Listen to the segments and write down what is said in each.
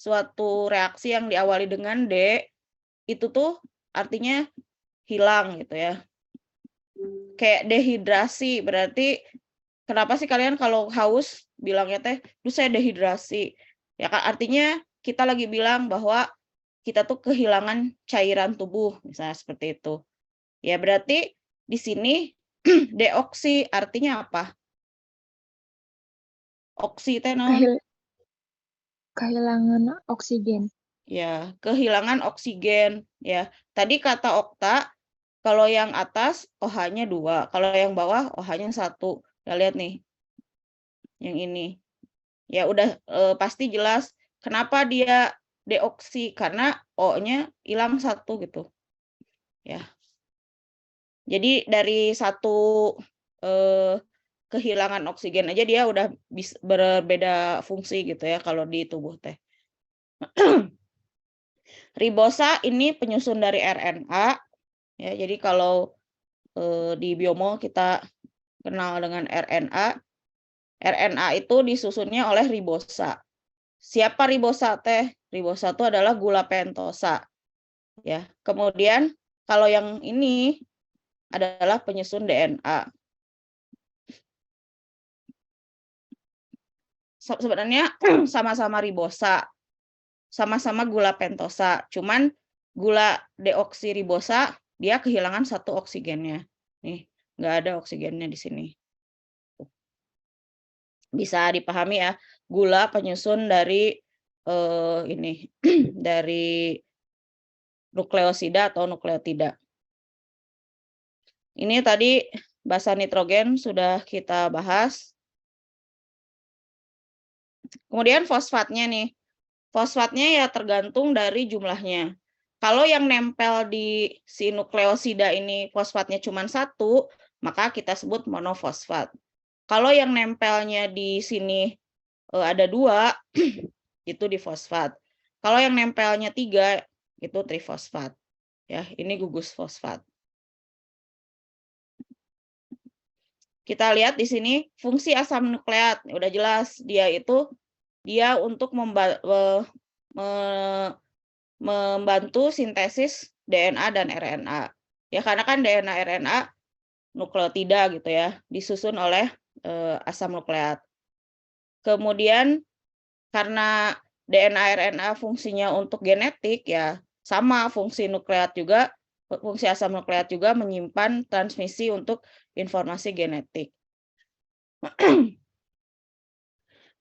suatu reaksi yang diawali dengan D, itu tuh artinya hilang gitu ya. Kayak dehidrasi, berarti kenapa sih kalian kalau haus bilangnya teh, "Duh saya dehidrasi." Ya kan artinya kita lagi bilang bahwa kita tuh kehilangan cairan tubuh, misalnya seperti itu. Ya berarti di sini deoksi artinya apa? Oksi teh naon? Kehil- kehilangan oksigen. Ya, kehilangan oksigen ya. Tadi kata Okta, kalau yang atas OH-nya 2, kalau yang bawah OH-nya 1. Kita lihat nih, yang ini. Ya udah pasti jelas kenapa dia deoksi, karena O-nya hilang 1 gitu. Ya. Jadi dari satu kehilangan oksigen aja dia udah berbeda fungsi gitu ya kalau di tubuh teh. Ribosa ini penyusun dari RNA ya. Jadi kalau di biomo kita kenal dengan RNA. RNA itu disusunnya oleh ribosa. Siapa ribosa teh? Ribosa itu adalah gula pentosa. Ya. Kemudian kalau yang ini adalah penyusun DNA. Sebenarnya sama-sama ribosa, sama-sama gula pentosa, cuman gula deoksiribosa dia kehilangan 1 oksigennya. Nih, nggak ada oksigennya di sini. Bisa dipahami ya, gula penyusun dari ini dari nukleosida atau nukleotida. Ini tadi basa nitrogen sudah kita bahas. Kemudian fosfatnya nih. Fosfatnya ya tergantung dari jumlahnya. Kalau yang nempel di si nukleosida ini fosfatnya cuma 1, maka kita sebut monofosfat. Kalau yang nempelnya di sini ada 2, itu difosfat. Kalau yang nempelnya 3, itu trifosfat. Ya, ini gugus fosfat. Kita lihat di sini fungsi asam nukleat. Udah jelas dia untuk membantu sintesis DNA dan RNA. Ya karena kan DNA RNA nukleotida gitu ya, disusun oleh asam nukleat. Kemudian karena DNA RNA fungsinya untuk genetik ya sama fungsi nukleat juga, fungsi asam nukleat juga menyimpan transmisi untuk informasi genetik.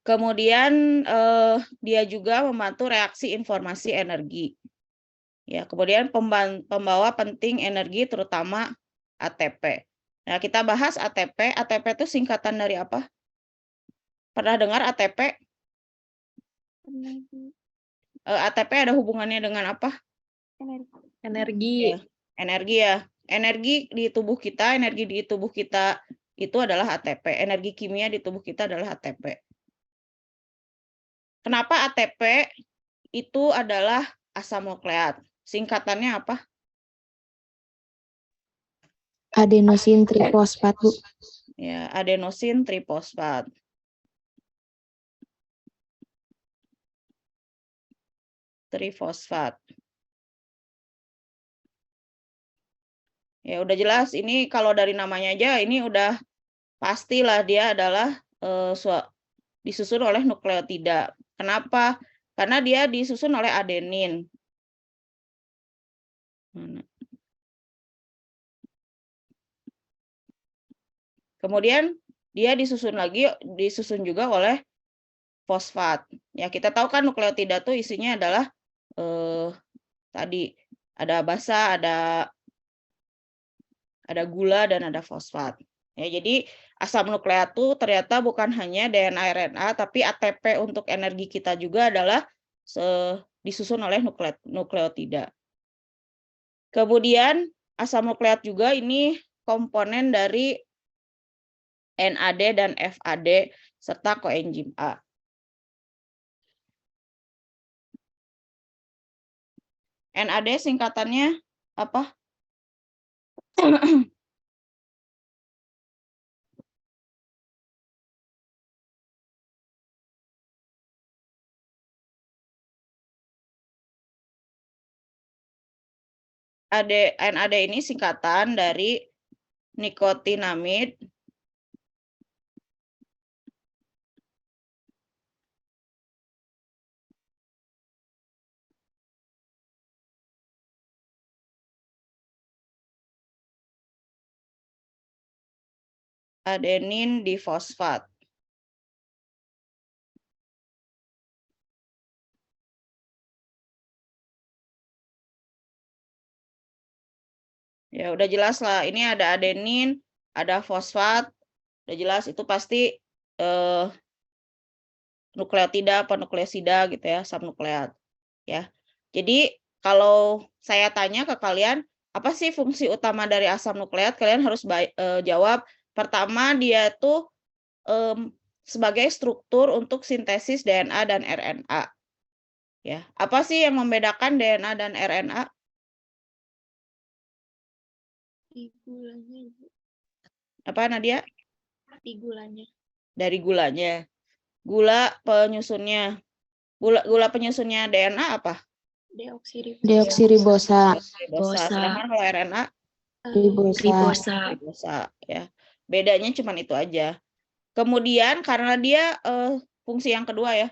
Kemudian dia juga membantu reaksi informasi energi. Ya, kemudian pembawa penting energi terutama ATP. Nah, kita bahas ATP. ATP itu singkatan dari apa? Pernah dengar ATP? ATP ada hubungannya dengan apa? Energi. Ya, energi ya. Energi di tubuh kita itu adalah ATP. Energi kimia di tubuh kita adalah ATP. Kenapa ATP itu adalah asam nukleat? Singkatannya apa? Adenosin trifosfat, Bu. Ya, adenosin trifosfat. Trifosfat. Ya udah jelas ini kalau dari namanya aja ini udah pastilah dia adalah disusun oleh nukleotida. Kenapa? Karena dia disusun oleh adenin. Kemudian dia disusun juga oleh fosfat. Ya kita tahu kan nukleotida tuh isinya adalah tadi ada basa, ada gula dan ada fosfat. Ya, jadi asam nukleat itu ternyata bukan hanya DNA RNA tapi ATP untuk energi kita juga adalah disusun oleh nukleotida. Kemudian asam nukleat juga ini komponen dari NAD dan FAD serta koenzim A. NAD singkatannya apa? NAD ini singkatan dari nikotinamid adenin difosfat. Ya udah jelas lah, ini ada adenin, ada fosfat, udah jelas itu pasti nukleotida apa nukleosida gitu ya, subnukleat ya. Jadi kalau saya tanya ke kalian, apa sih fungsi utama dari asam nukleat? Kalian harus jawab. Pertama, dia tuh sebagai struktur untuk sintesis DNA dan RNA. Ya, apa sih yang membedakan DNA dan RNA? Gulanya, Ibu. Apa Nadia? Gulanya. Dari gulanya. Gula penyusunnya. Gula penyusunnya DNA apa? Deoksiribosa. Sedangkan kalau RNA Ribosa. ya. Bedanya cuma itu aja. Kemudian karena dia fungsi yang kedua ya.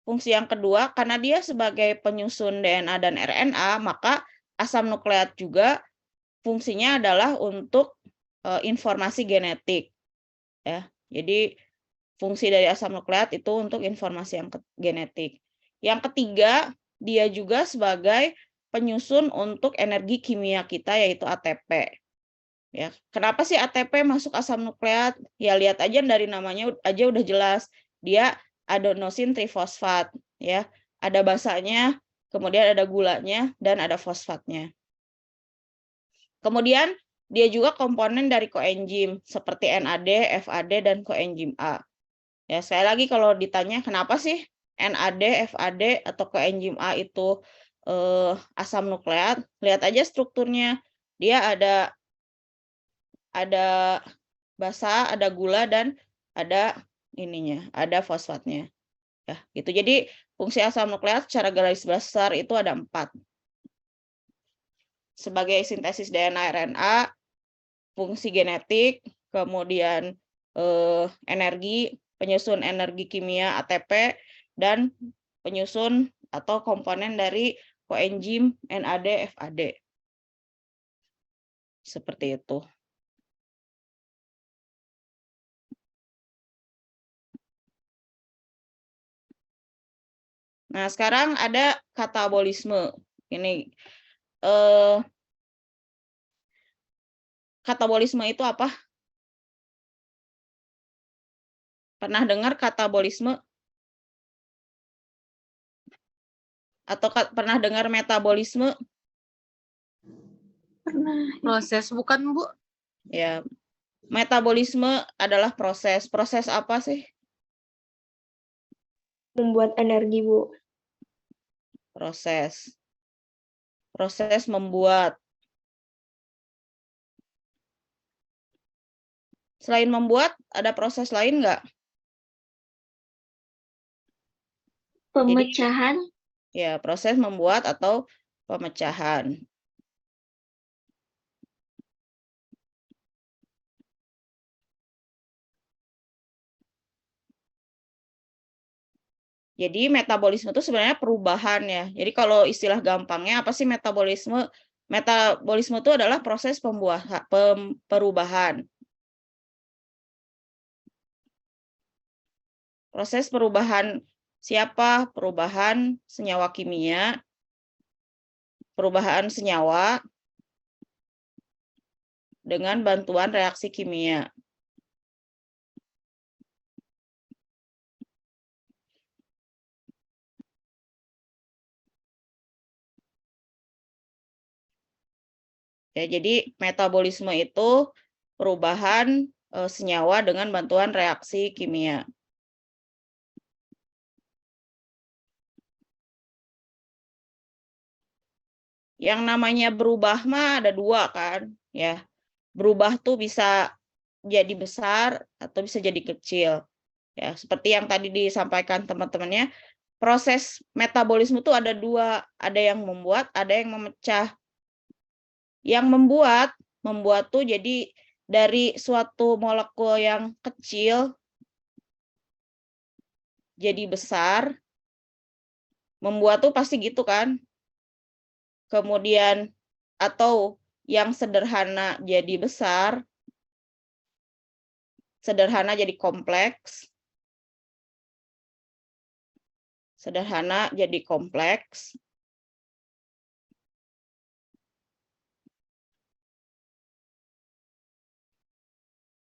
Fungsi yang kedua karena dia sebagai penyusun DNA dan RNA, maka asam nukleat juga fungsinya adalah untuk informasi genetik ya. Jadi fungsi dari asam nukleat itu untuk informasi yang genetik. Yang ketiga, dia juga sebagai penyusun untuk energi kimia kita yaitu ATP. Ya, kenapa sih ATP masuk asam nukleat? Ya lihat aja dari namanya aja udah jelas. Dia adenosin trifosfat ya. Ada basanya, kemudian ada gulanya dan ada fosfatnya. Kemudian dia juga komponen dari koenzim seperti NAD, FAD dan koenzim A. Ya, sekali lagi kalau ditanya kenapa sih NAD, FAD atau koenzim A itu asam nukleat, lihat aja strukturnya. Dia ada basa, ada gula dan ada ininya, ada fosfatnya. Ya, gitu. Jadi fungsi asam nukleat secara garis besar itu ada 4. Sebagai sintesis DNA RNA, fungsi genetik, kemudian energi, penyusun energi kimia ATP, dan penyusun atau komponen dari koenzim NAD, FAD. Seperti itu. Nah, sekarang ada katabolisme. Ini katabolisme itu apa? Pernah dengar katabolisme? Atau pernah dengar metabolisme? Pernah. Proses bukan, Bu? Ya, metabolisme adalah proses. Proses apa sih? Membuat energi, Bu. Proses membuat. Selain membuat, ada proses lain nggak? Pemecahan. Jadi, ya, proses membuat atau pemecahan. Jadi metabolisme itu sebenarnya perubahan ya. Jadi kalau istilah gampangnya apa sih metabolisme? Metabolisme itu adalah proses perubahan. Proses perubahan siapa? Perubahan senyawa kimia, perubahan senyawa dengan bantuan reaksi kimia. Ya, jadi metabolisme itu perubahan senyawa dengan bantuan reaksi kimia. Yang namanya berubah mah ada 2 kan, ya. Berubah tuh bisa jadi besar atau bisa jadi kecil. Ya, seperti yang tadi disampaikan teman-temannya, proses metabolisme tuh ada 2, ada yang membuat, ada yang memecah. Yang membuat tuh jadi dari suatu molekul yang kecil jadi besar, membuat tuh pasti gitu kan. Kemudian atau yang sederhana jadi besar, sederhana jadi kompleks, sederhana jadi kompleks.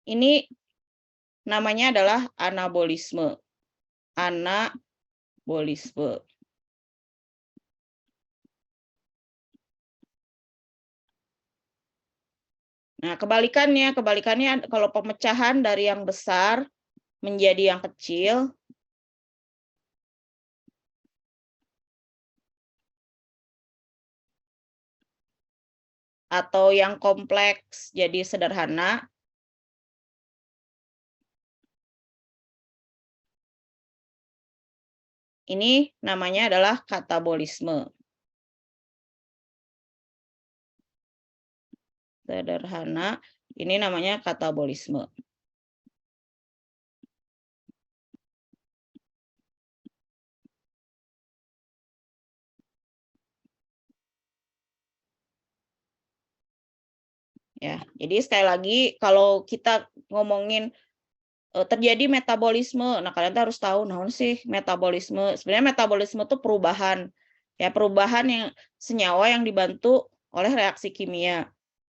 Ini namanya adalah anabolisme. Anabolisme. Nah, kebalikannya kalau pemecahan dari yang besar menjadi yang kecil, atau yang kompleks jadi sederhana, ini namanya adalah katabolisme. Sederhana, ini namanya katabolisme. Ya, jadi sekali lagi kalau kita ngomongin terjadi metabolisme, nah kalian harus tahu naon sih metabolisme. Sebenarnya metabolisme itu perubahan, ya perubahan yang senyawa yang dibantu oleh reaksi kimia.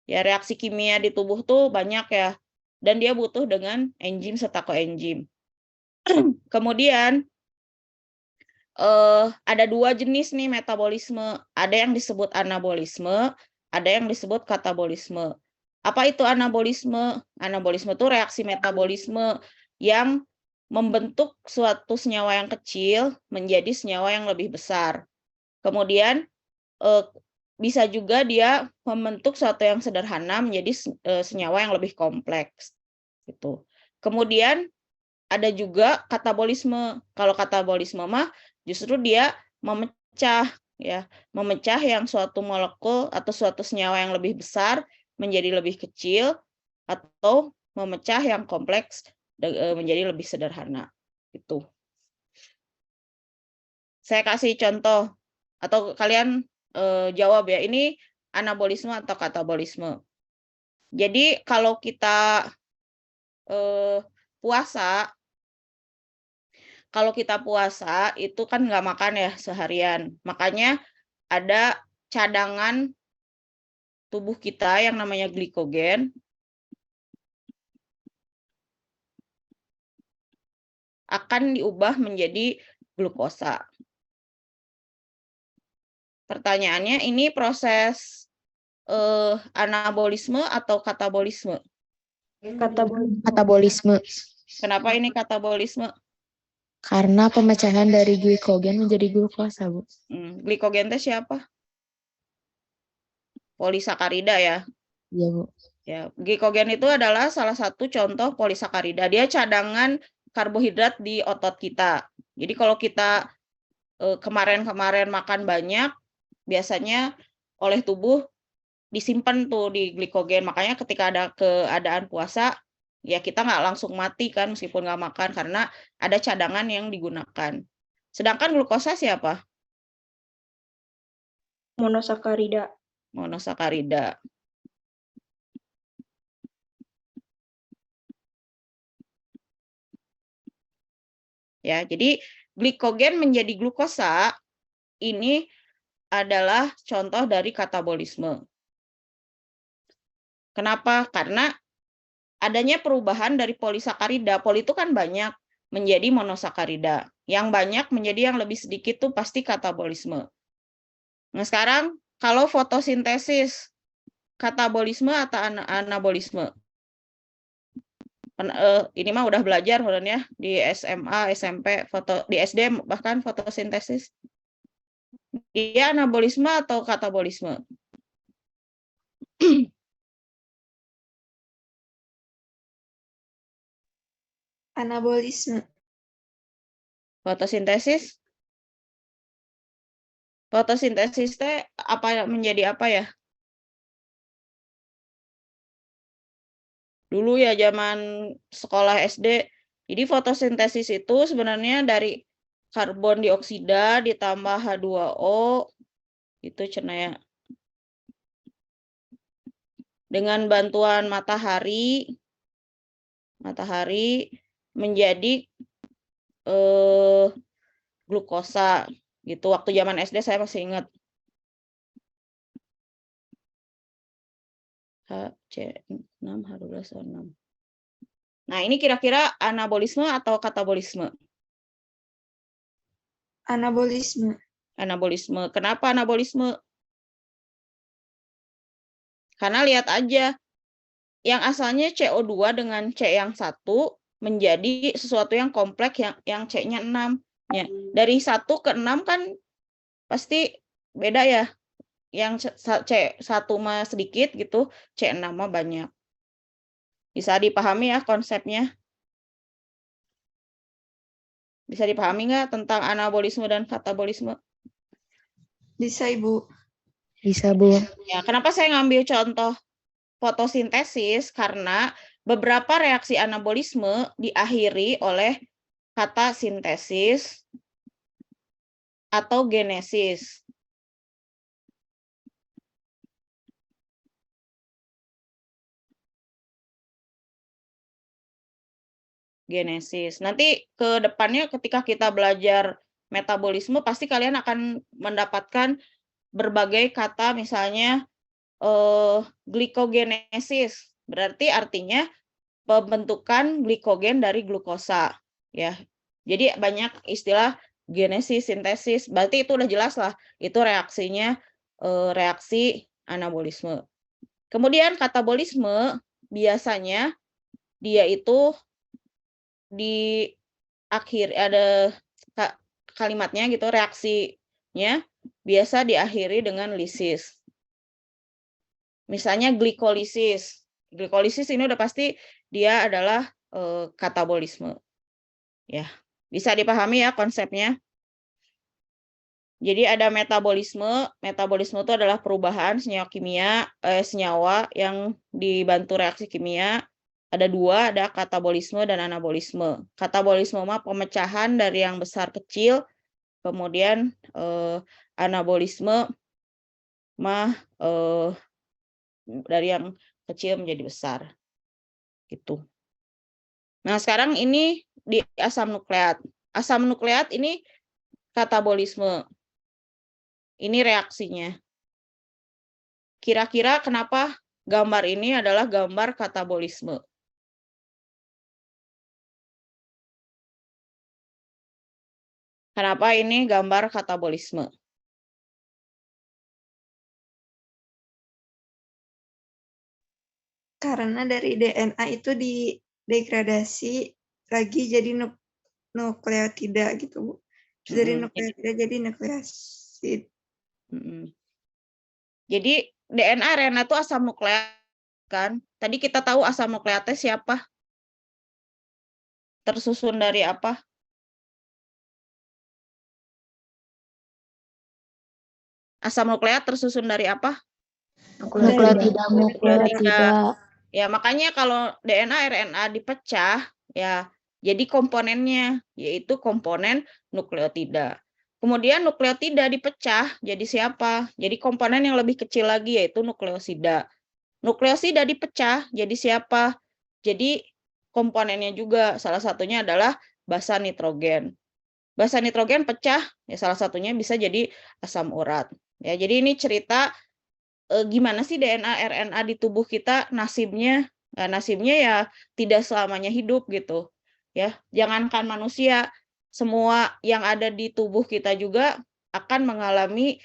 Ya reaksi kimia di tubuh tuh banyak ya, dan dia butuh dengan enzim serta koenzim. Kemudian ada dua jenis nih metabolisme, ada yang disebut anabolisme, ada yang disebut katabolisme. Apa itu anabolisme? Anabolisme itu reaksi metabolisme yang membentuk suatu senyawa yang kecil menjadi senyawa yang lebih besar. Kemudian bisa juga dia membentuk suatu yang sederhana menjadi senyawa yang lebih kompleks. Gitu. Kemudian ada juga katabolisme. Kalau katabolisme mah justru dia memecah, ya, memecah yang suatu molekul atau suatu senyawa yang lebih besar menjadi lebih kecil, atau memecah yang kompleks menjadi lebih sederhana. Itu. Saya kasih contoh atau kalian jawab ya, ini anabolisme atau katabolisme. Jadi kalau kita puasa, kalau kita puasa itu kan nggak makan ya seharian. Makanya ada cadangan tubuh kita yang namanya glikogen akan diubah menjadi glukosa. Pertanyaannya, ini proses anabolisme atau katabolisme? Katabolisme. Kenapa ini katabolisme? Karena pemecahan dari glikogen menjadi glukosa, Bu. Glikogen itu siapa? Polisakarida ya. Iya, Bu. Ya, glikogen itu adalah salah satu contoh polisakarida. Dia cadangan karbohidrat di otot kita. Jadi kalau kita kemarin-kemarin makan banyak, biasanya oleh tubuh disimpan tuh di glikogen. Makanya ketika ada keadaan puasa, ya kita nggak langsung mati kan meskipun nggak makan, karena ada cadangan yang digunakan. Sedangkan glukosa siapa? Monosakarida. Monosakarida. Ya, jadi glikogen menjadi glukosa ini adalah contoh dari katabolisme. Kenapa? Karena adanya perubahan dari polisakarida. Poli itu kan banyak menjadi monosakarida. Yang banyak menjadi yang lebih sedikit tuh pasti katabolisme. Nah, sekarang kalau fotosintesis, katabolisme atau anabolisme? Ini mah udah belajar ya di SMA, SMP, di SD bahkan fotosintesis. Dia anabolisme atau katabolisme? Anabolisme. Fotosintesis? Fotosintesis teh apa menjadi apa ya? dulu ya zaman sekolah SD. Jadi fotosintesis itu sebenarnya dari karbon dioksida ditambah H2O itu cenah ya. Dengan bantuan matahari menjadi glukosa gitu. Waktu zaman SD saya masih ingat. HC6 H12O6. Nah, ini kira-kira anabolisme atau katabolisme? Anabolisme. Anabolisme. Kenapa anabolisme? Karena lihat aja, yang asalnya CO2 dengan C yang 1 menjadi sesuatu yang kompleks yang C-nya 6. Ya, dari 1 ke 6 kan pasti beda ya. Yang C1 mah sedikit gitu, C6 mah banyak. Bisa dipahami ya konsepnya? Bisa dipahami nggak tentang anabolisme dan katabolisme? Bisa, Ibu. Bisa, Bu. Ya, kenapa saya ngambil contoh fotosintesis? Karena beberapa reaksi anabolisme diakhiri oleh kata sintesis atau genesis. Genesis. Nanti ke depannya ketika kita belajar metabolisme, pasti kalian akan mendapatkan berbagai kata, misalnya glikogenesis. Berarti artinya pembentukan glikogen dari glukosa. Ya, jadi banyak istilah genesis, sintesis. Berarti itu udah jelas lah. Itu reaksinya reaksi anabolisme. Kemudian katabolisme biasanya dia itu di akhir ada kalimatnya gitu, reaksinya biasa diakhiri dengan lisis. Misalnya glikolisis. Glikolisis ini udah pasti dia adalah katabolisme. Ya, bisa dipahami ya konsepnya. Jadi ada metabolisme. Metabolisme itu adalah perubahan senyawa yang dibantu reaksi kimia. Ada dua, ada katabolisme dan anabolisme. Katabolisme mah pemecahan dari yang besar kecil, kemudian anabolisme mah dari yang kecil menjadi besar. Gitu. Nah, sekarang ini di asam nukleat. Asam nukleat ini katabolisme. Ini reaksinya. Kira-kira kenapa gambar ini adalah gambar katabolisme? Kenapa ini gambar katabolisme? Karena dari DNA itu didegradasi lagi jadi nukleotida gitu, Bu. Terus dari nukleotida jadi nukleosid. Jadi DNA RNA itu asam nukleat kan? Tadi kita tahu asam nukleatnya siapa? Tersusun dari apa? Asam nukleat tersusun dari apa? Nukleotida. Ya, makanya kalau DNA RNA dipecah ya jadi komponennya, yaitu komponen nukleotida. Kemudian nukleotida dipecah jadi siapa? Jadi komponen yang lebih kecil lagi, yaitu nukleosida. Nukleosida dipecah jadi siapa? Jadi komponennya juga, salah satunya adalah basa nitrogen. Basa nitrogen pecah, ya salah satunya bisa jadi asam urat. Ya, jadi ini cerita gimana sih DNA RNA di tubuh kita nasibnya. Nah, nasibnya ya tidak selamanya hidup gitu. Ya, jangankan manusia, semua yang ada di tubuh kita juga akan mengalami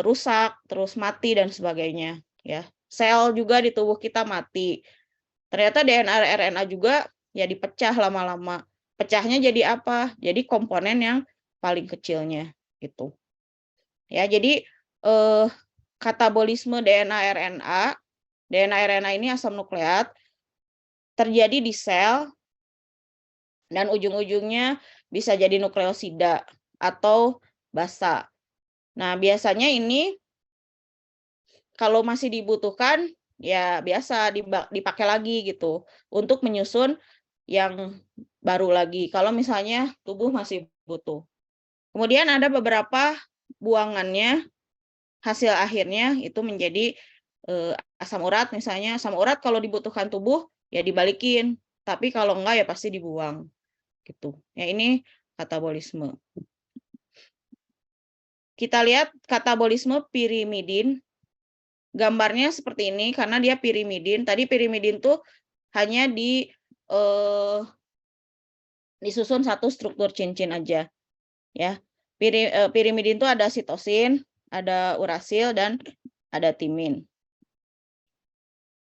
rusak, terus mati dan sebagainya, ya. Sel juga di tubuh kita mati. Ternyata DNA RNA juga ya dipecah lama-lama. Pecahnya jadi apa? Jadi komponen yang paling kecilnya gitu. Ya, jadi katabolisme DNA RNA. DNA RNA ini asam nukleat terjadi di sel dan ujung-ujungnya bisa jadi nukleosida atau basa. Nah, biasanya ini kalau masih dibutuhkan ya biasa dipakai lagi gitu untuk menyusun yang baru lagi kalau misalnya tubuh masih butuh. Kemudian ada beberapa buangannya, hasil akhirnya itu menjadi asam urat misalnya. Asam urat kalau dibutuhkan tubuh ya dibalikin, tapi kalau enggak ya pasti dibuang gitu. Ya ini katabolisme. Kita lihat katabolisme pirimidin. Gambarnya seperti ini karena dia pirimidin. Tadi pirimidin tuh hanya disusun satu struktur cincin aja. Ya. Pirimidin itu ada sitosin, ada urasil dan ada timin.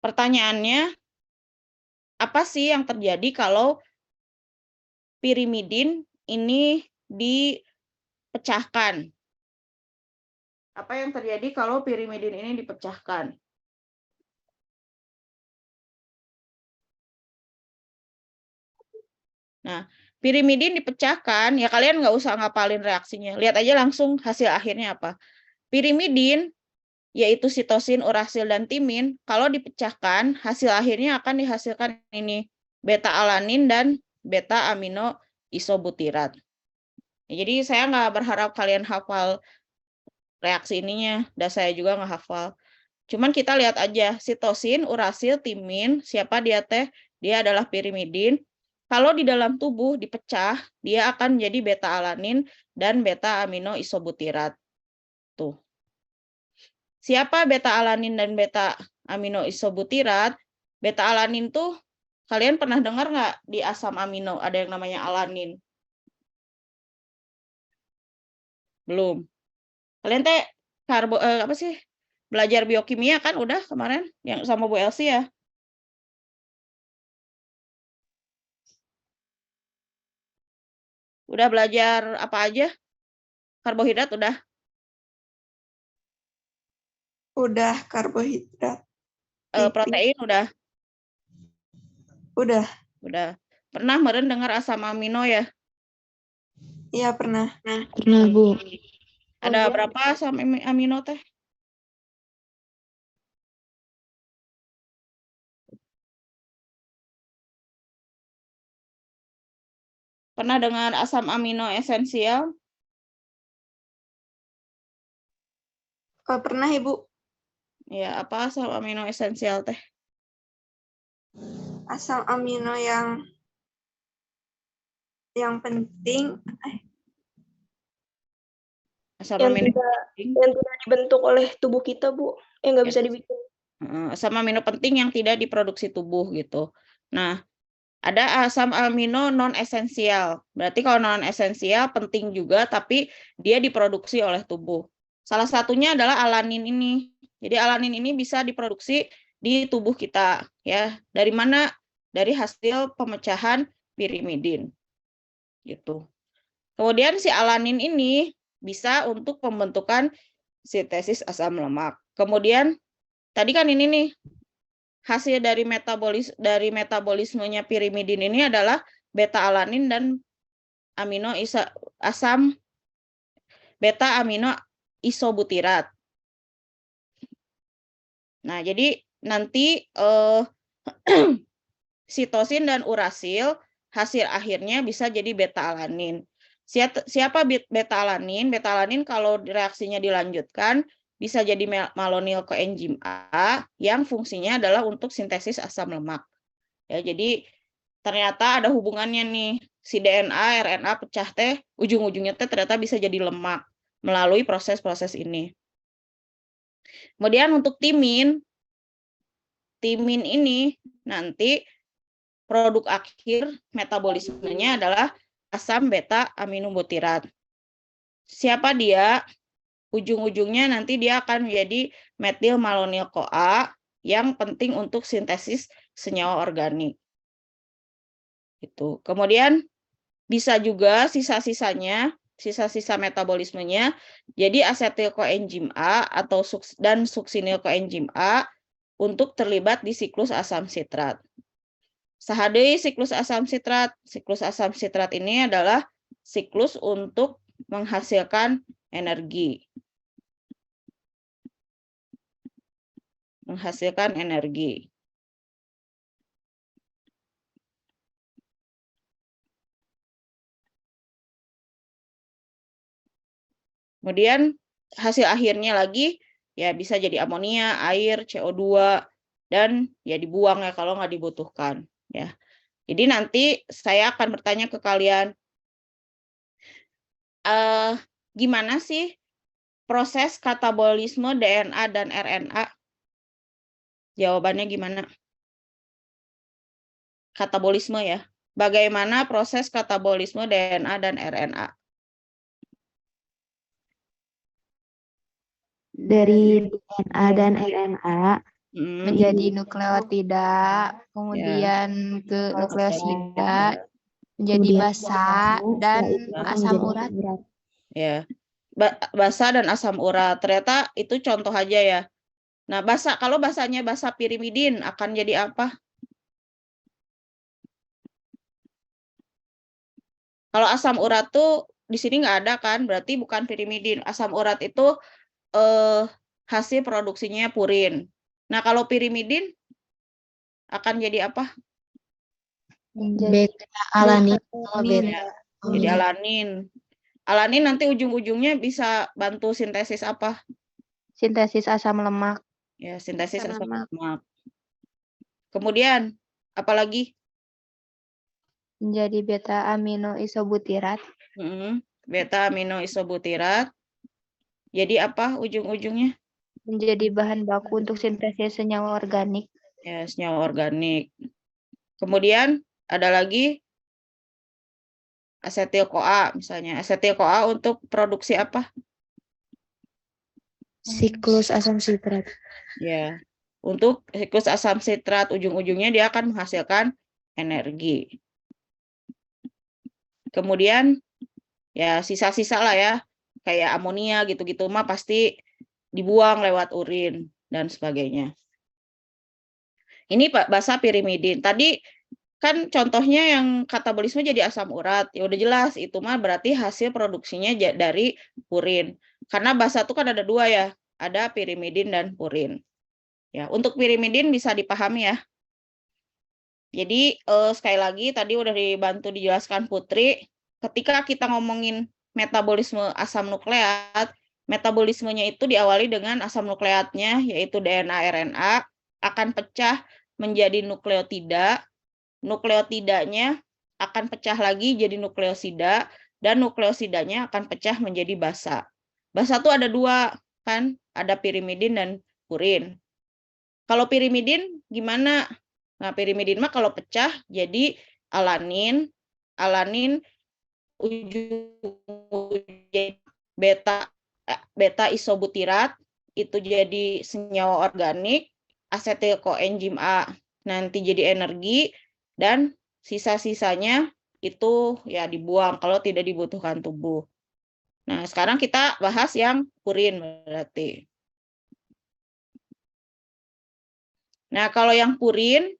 Pertanyaannya, apa sih yang terjadi kalau pirimidin ini dipecahkan? Apa yang terjadi kalau pirimidin ini dipecahkan? Nah, pirimidin dipecahkan, ya kalian nggak usah ngapalin reaksinya. Lihat aja langsung hasil akhirnya apa. Pirimidin, yaitu sitosin, urasil, dan timin, kalau dipecahkan, hasil akhirnya akan dihasilkan ini, beta-alanin dan beta-amino isobutirat. Jadi saya nggak berharap kalian hafal reaksi ininya, dan saya juga nggak hafal. Cuman kita lihat aja, sitosin, urasil, timin, siapa dia teh? Dia adalah pirimidin. Kalau di dalam tubuh dipecah, dia akan menjadi beta-alanin dan beta-amino isobutirat. Tuh. Siapa beta-alanin dan beta-amino isobutirat? Beta-alanin tuh, kalian pernah dengar nggak di asam amino ada yang namanya alanin? Belum. Kalian teh apa sih? Belajar biokimia kan udah kemarin yang sama Bu Elsie ya? Udah belajar apa aja? Karbohidrat udah? Udah karbohidrat. Protein udah? Udah. Udah. Pernah meren dengar asam amino ya? Iya pernah. Pernah, Bu. Ada berapa asam amino teh? Pernah dengar asam amino esensial? Pernah Ibu. Ya, apa asam amino esensial teh? Asam amino yang penting Asam yang amino tidak penting. yang tidak dibentuk oleh tubuh kita, Bu. Yang nggak Ya. bisa dibikin. Asam amino penting yang tidak diproduksi tubuh gitu. Nah, ada asam amino non esensial. Berarti kalau non esensial penting juga tapi dia diproduksi oleh tubuh. Salah satunya adalah alanin ini. Jadi alanin ini bisa diproduksi di tubuh kita ya. Dari mana? Dari hasil pemecahan pirimidin. Gitu. Kemudian si alanin ini bisa untuk pembentukan sintesis asam lemak. Kemudian tadi kan ini nih hasil dari metabolismenya pirimidin ini adalah beta-alanin dan asam beta-amino isobutirat. Nah, jadi nanti sitosin dan urasil hasil akhirnya bisa jadi beta-alanin. Siapa beta-alanin? Beta-alanin kalau reaksinya dilanjutkan bisa jadi malonyl koenzim A yang fungsinya adalah untuk sintesis asam lemak. Ya, jadi ternyata ada hubungannya nih. Si DNA, RNA pecah teh, ujung-ujungnya teh ternyata bisa jadi lemak melalui proses-proses ini. Kemudian untuk timin ini nanti produk akhir metabolismenya adalah asam beta aminobutirat. Siapa dia? Ujung-ujungnya nanti dia akan menjadi metil malonyl CoA yang penting untuk sintesis senyawa organik. Itu. Kemudian bisa juga sisa-sisa metabolismenya jadi asetil koenzim A dan suksinil koenzim A untuk terlibat di siklus asam sitrat. Sahadei siklus asam sitrat. Siklus asam sitrat ini adalah siklus untuk menghasilkan energi. menghasilkan energi. Kemudian hasil akhirnya lagi ya bisa jadi amonia, air, CO2, dan ya dibuang ya kalau nggak dibutuhkan. Ya. Jadi nanti saya akan bertanya ke kalian, gimana sih proses katabolisme DNA dan RNA? Jawabannya gimana? Katabolisme ya. Bagaimana proses katabolisme DNA dan RNA? Dari DNA dan RNA Hmm, menjadi nukleotida, kemudian ke nukleosida, menjadi basa dan asam urat. ya. Basa dan asam urat. Ternyata itu contoh aja ya. Nah, basa, kalau basanya basa pirimidin akan jadi apa? Kalau asam urat tuh di sini nggak ada kan, berarti bukan pirimidin. Asam urat itu hasil produksinya purin. Nah, kalau pirimidin akan jadi apa? Beta alanin. Jadi alanin. Alanin nanti ujung-ujungnya bisa bantu sintesis apa? Sintesis asam lemak. Ya, sintesis Asam asam lemak. Kemudian, apalagi? Menjadi beta amino isobutirat. Beta amino isobutirat. Jadi apa ujung-ujungnya? Menjadi bahan baku untuk sintesis senyawa organik. Ya, senyawa organik. Kemudian ada lagi asetil-CoA misalnya. Asetil-CoA untuk produksi apa? Siklus asam sitrat. Ya, untuk siklus asam sitrat ujung-ujungnya dia akan menghasilkan energi. Kemudian ya sisa-sisa lah ya, kayak amonia gitu-gitu mah pasti dibuang lewat urin dan sebagainya. Ini Pak basa pirimidin. Tadi kan contohnya yang katabolisme jadi asam urat. Ya udah jelas itu mah berarti hasil produksinya dari purin. Karena basa itu kan ada dua ya, ada pirimidin dan purin. Ya, untuk pirimidin bisa dipahami ya. Jadi sekali lagi tadi udah dibantu dijelaskan Putri, ketika kita ngomongin metabolisme asam nukleat, metabolismenya itu diawali dengan asam nukleatnya yaitu DNA RNA akan pecah menjadi nukleotida. Nukleotidanya akan pecah lagi jadi nukleosida dan nukleosidanya akan pecah menjadi basa. Basa itu ada dua kan, ada pirimidin dan purin. Kalau pirimidin gimana? Nah, pirimidin mah kalau pecah jadi alanin, ujung beta isobutirat itu jadi senyawa organik, asetil koenzim A nanti jadi energi dan sisa-sisanya itu ya dibuang kalau tidak dibutuhkan tubuh. Nah, sekarang kita bahas yang purin berarti. Nah, kalau yang purin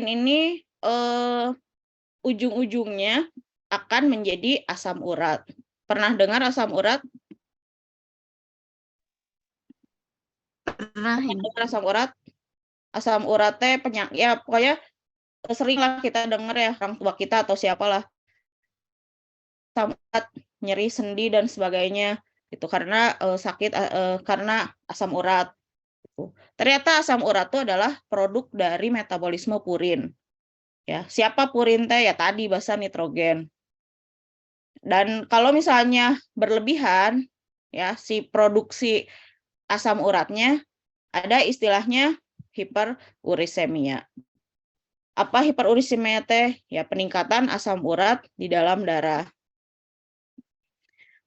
ini ujung-ujungnya akan menjadi asam urat. Pernah dengar asam urat? Pernah dengar asam urat? Asam urat teh penyakit ya pokoknya sering lah kita dengar ya orang tua kita atau siapalah. Asam urat, nyeri sendi dan sebagainya itu karena sakit karena asam urat. Ternyata asam urat itu adalah produk dari metabolisme purin. Ya, siapa purin teh? Ya tadi basa nitrogen. Dan kalau misalnya berlebihan, ya si produksi asam uratnya ada istilahnya hiperurisemia. Apa hiperurisemia teh? Ya peningkatan asam urat di dalam darah.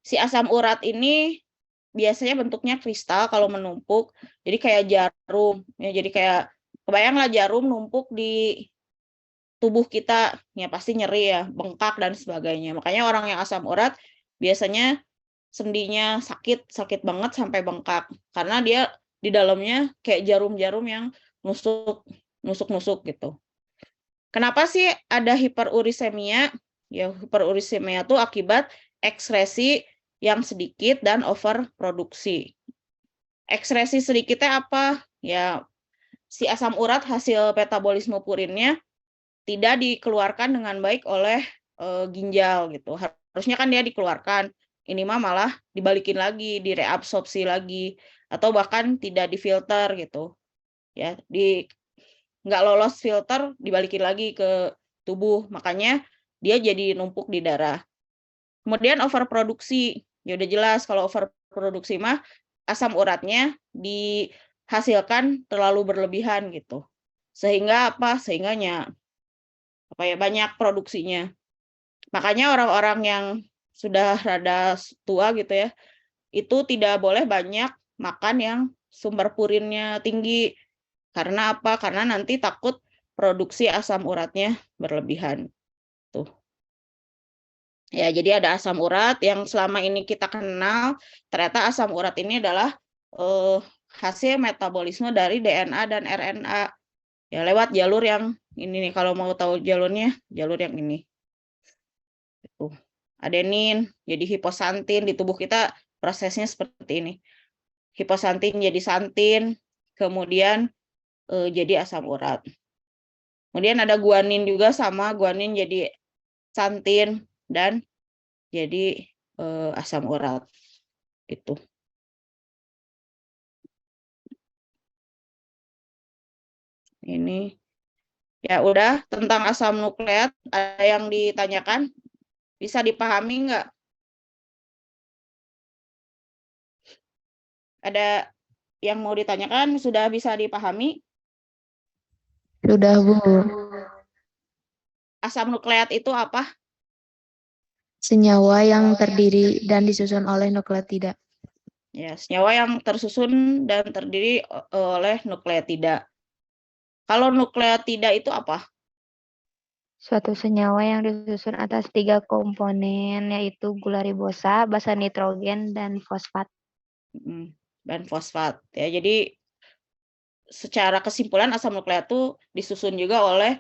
Si asam urat ini biasanya bentuknya kristal kalau menumpuk, jadi kayak jarum. Ya, jadi kayak kebayanglah jarum numpuk di tubuh kita, ya pasti nyeri ya, bengkak dan sebagainya. Makanya orang yang asam urat biasanya sendinya sakit banget sampai bengkak karena dia di dalamnya kayak jarum-jarum yang nusuk gitu. Kenapa sih ada hiperurisemia? Ya hiperurisemia itu akibat ekskresi yang sedikit dan overproduksi. Ekskresi sedikitnya apa? Ya, si asam urat hasil metabolisme purinnya tidak dikeluarkan dengan baik oleh ginjal gitu. Harusnya kan dia dikeluarkan. Ini mah malah dibalikin lagi, direabsorpsi lagi, atau bahkan tidak difilter gitu. Ya, nggak lolos filter, dibalikin lagi ke tubuh. Makanya dia jadi numpuk di darah. Kemudian overproduksi. Ya udah jelas kalau overproduksi mah asam uratnya dihasilkan terlalu berlebihan gitu. Sehingga apa? Sehingganya banyak produksinya. Makanya orang-orang yang sudah rada tua gitu ya, itu tidak boleh banyak makan yang sumber purinnya tinggi. Karena apa? Karena nanti takut produksi asam uratnya berlebihan. Tuh. Ya, jadi ada asam urat yang selama ini kita kenal, ternyata asam urat ini adalah hasil metabolisme dari DNA dan RNA. Ya, lewat jalur yang ini nih, kalau mau tahu jalurnya, jalur yang ini. Itu. Adenin jadi hiposantin, di tubuh kita prosesnya seperti ini. Hiposantin jadi santin, kemudian jadi asam urat. Kemudian ada guanin juga, sama guanin jadi santin dan jadi asam urat. Itu. Ini ya udah tentang asam nukleat. Ada yang ditanyakan? Bisa dipahami nggak? Ada yang mau ditanyakan? Sudah bisa dipahami? Sudah, Bu. Asam nukleat itu apa? Senyawa yang terdiri dan disusun oleh nukleotida. Ya, senyawa yang tersusun dan terdiri oleh nukleotida. Kalau nukleotida itu apa? Suatu senyawa yang disusun atas 3 komponen, yaitu gula ribosa, basa nitrogen, dan fosfat. Dan fosfat. Ya, jadi secara kesimpulan asam nukleat itu disusun juga oleh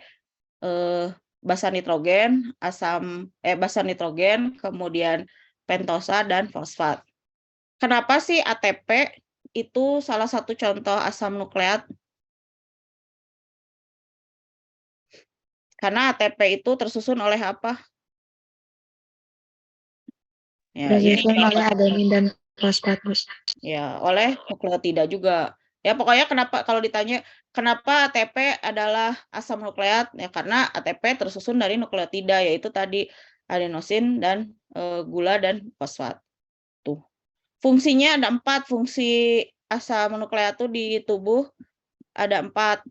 basa nitrogen, basa nitrogen, kemudian pentosa dan fosfat. Kenapa sih ATP itu salah satu contoh asam nukleat? Karena ATP itu tersusun oleh apa? Ya, Tersusun oleh adenin dan fosfat. Ya, oleh nukleotida juga. Ya, pokoknya kenapa kalau ditanya kenapa ATP adalah asam nukleat? Ya, karena ATP tersusun dari nukleotida, yaitu tadi adenosin dan gula dan fosfat. Tuh. Fungsinya ada 4. Fungsi asam nukleat itu di tubuh ada 4.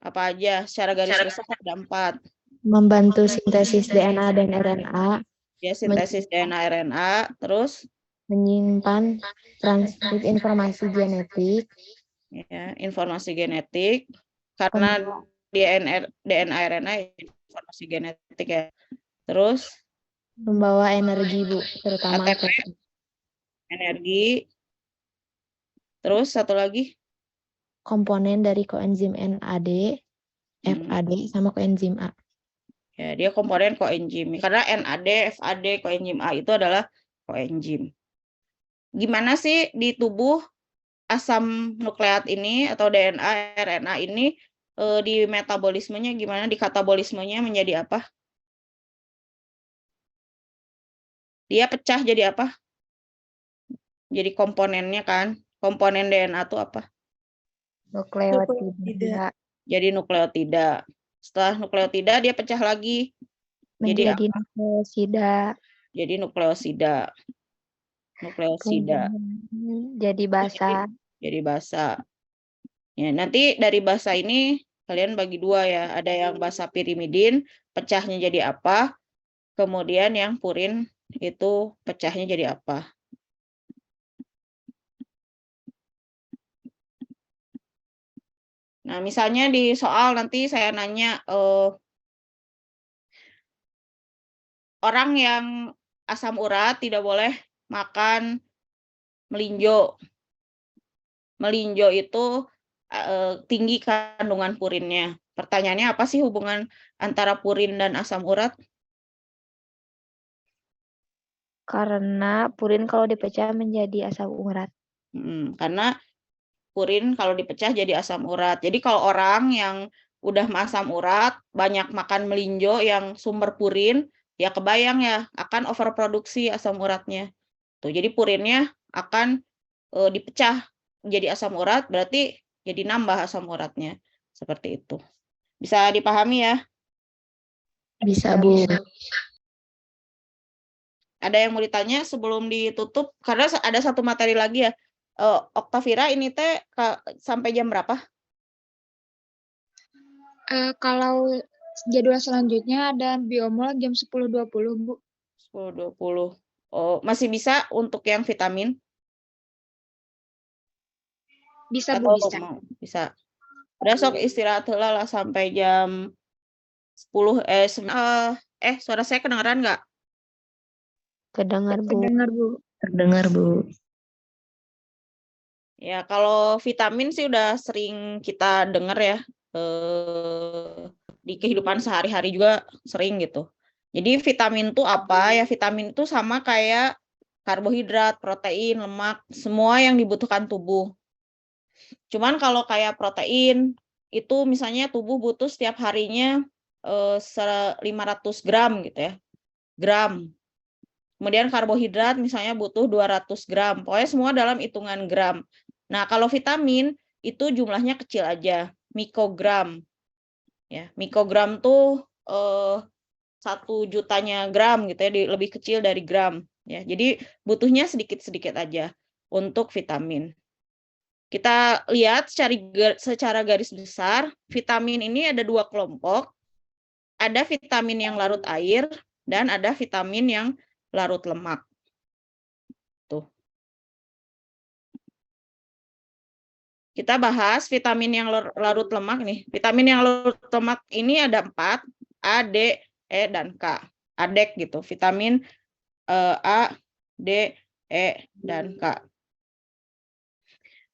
Apa aja? Secara garis besar ada 4. Membantu sintesis DNA dan RNA. Ya, sintesis DNA RNA, terus menyimpan transkrip informasi genetik. Ya, informasi genetik. Karena DNA RNA informasi genetik ya. Terus membawa energi, Bu, terutama ATP, energi. Terus satu lagi komponen dari koenzim NAD, FAD sama koenzim A. Ya, dia komponen koenzim. Karena NAD, FAD, koenzim A itu adalah koenzim. Gimana sih di tubuh asam nukleat ini atau DNA, RNA ini di metabolismenya gimana? Di katabolismenya menjadi apa? Dia pecah jadi apa? Jadi komponennya kan. Komponen DNA itu apa? Nukleotida. Jadi nukleotida. Setelah nukleotida dia pecah lagi. Menjadi nukleosida. Jadi nukleosida. Nukleosida. Jadi basa. Jadi basa. Ya, nanti dari basa ini kalian bagi 2 ya. Ada yang basa pirimidin, pecahnya jadi apa? Kemudian yang purin itu pecahnya jadi apa? Nah, misalnya di soal nanti saya nanya orang yang asam urat tidak boleh makan melinjo. Melinjo itu tinggi kandungan purinnya. Pertanyaannya apa sih hubungan antara purin dan asam urat? Karena purin kalau dipecah menjadi asam urat. Karena purin kalau dipecah jadi asam urat. Jadi kalau orang yang udah asam urat, banyak makan melinjo yang sumber purin, ya kebayang ya akan overproduksi asam uratnya. Tuh, jadi purinnya akan dipecah jadi asam urat, berarti jadi nambah asam uratnya. Seperti itu. Bisa dipahami ya? Bisa, Bu. Ada yang mau ditanya sebelum ditutup? Karena ada satu materi lagi ya. Oktavira, ini teh sampai jam berapa? Kalau jadwal selanjutnya ada biomol jam 10.20, Bu. 10.20. Oh, masih bisa untuk yang vitamin? Bisa, Atau Bu, bisa. bisa. Besok istirahat heula lah sampai jam 10. Suara saya kedengeran nggak? Kedengar, Bu. Dengar, Bu. Terdengar, Bu. Ya, kalau vitamin sih udah sering kita dengar ya. Di kehidupan sehari-hari juga sering gitu. Jadi vitamin itu apa? Ya vitamin itu sama kayak karbohidrat, protein, lemak, semua yang dibutuhkan tubuh. Cuman kalau kayak protein, itu misalnya tubuh butuh setiap harinya 500 gram gitu ya. Gram. Kemudian karbohidrat misalnya butuh 200 gram. Pokoknya semua dalam hitungan gram. Nah, kalau vitamin itu jumlahnya kecil aja, mikrogram. Ya, mikrogram tuh 1 jutanya gram gitu ya, lebih kecil dari gram. Ya, jadi butuhnya sedikit-sedikit aja untuk vitamin. Kita lihat secara garis besar, vitamin ini ada 2 kelompok. Ada vitamin yang larut air dan ada vitamin yang larut lemak. Tuh. Kita bahas vitamin yang larut lemak nih. Vitamin yang larut lemak ini ada 4, A, D, E, dan K. ADEK gitu. Vitamin A, D, E, dan K.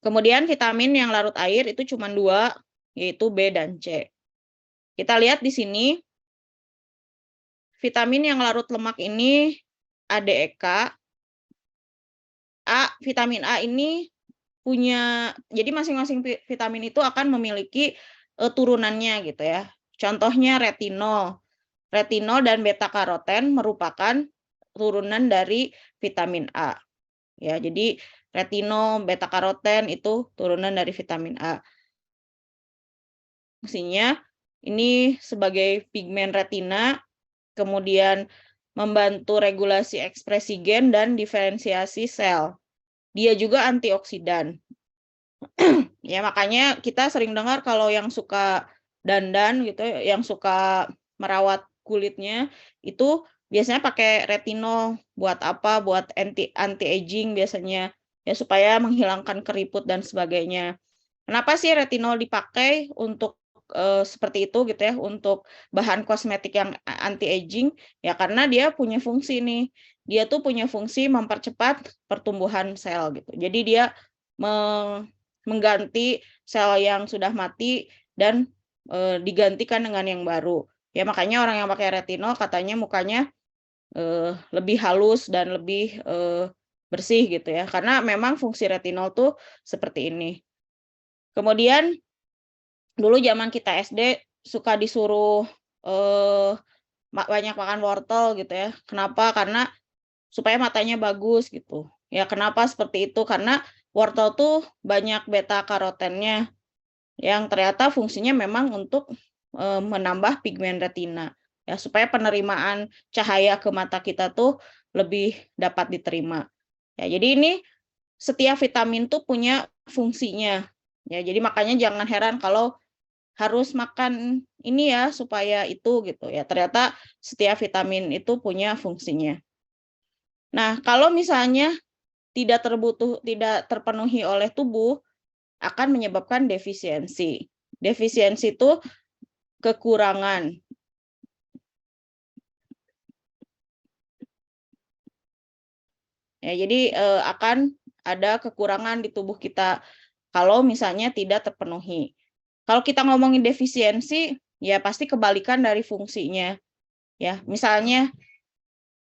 Kemudian vitamin yang larut air itu cuma 2, yaitu B dan C. Kita lihat di sini, vitamin yang larut lemak ini ADEK. Vitamin A ini punya, jadi masing-masing vitamin itu akan memiliki turunannya gitu ya. Contohnya retinol. Retinol dan beta karoten merupakan turunan dari vitamin A. Ya, jadi retinol, beta karoten itu turunan dari vitamin A. Fungsinya ini sebagai pigmen retina, kemudian membantu regulasi ekspresi gen dan diferensiasi sel. Dia juga antioksidan. Ya, makanya kita sering dengar kalau yang suka dandan gitu, yang suka merawat kulitnya itu biasanya pakai retinol. Buat apa? Buat anti-aging biasanya, ya supaya menghilangkan keriput dan sebagainya. Kenapa sih retinol dipakai untuk seperti itu gitu ya, untuk bahan kosmetik yang anti-aging? Ya karena dia punya fungsi nih. Dia tuh punya fungsi mempercepat pertumbuhan sel gitu. Jadi dia mengganti sel yang sudah mati dan digantikan dengan yang baru. Ya makanya orang yang pakai retinol katanya mukanya lebih halus dan lebih bersih gitu ya. Karena memang fungsi retinol tuh seperti ini. Kemudian dulu zaman kita SD suka disuruh banyak makan wortel gitu ya. Kenapa? Karena supaya matanya bagus gitu. Ya kenapa seperti itu? Karena wortel tuh banyak beta karotennya yang ternyata fungsinya memang untuk menambah pigmen retina. Ya supaya penerimaan cahaya ke mata kita tuh lebih dapat diterima. Ya jadi ini setiap vitamin tuh punya fungsinya. Ya jadi makanya jangan heran kalau harus makan ini ya supaya itu gitu ya. Ternyata setiap vitamin itu punya fungsinya. Nah, kalau misalnya tidak terpenuhi oleh tubuh akan menyebabkan defisiensi. Defisiensi itu kekurangan. Ya, jadi akan ada kekurangan di tubuh kita kalau misalnya tidak terpenuhi. Kalau kita ngomongin defisiensi, ya pasti kebalikan dari fungsinya. Ya, misalnya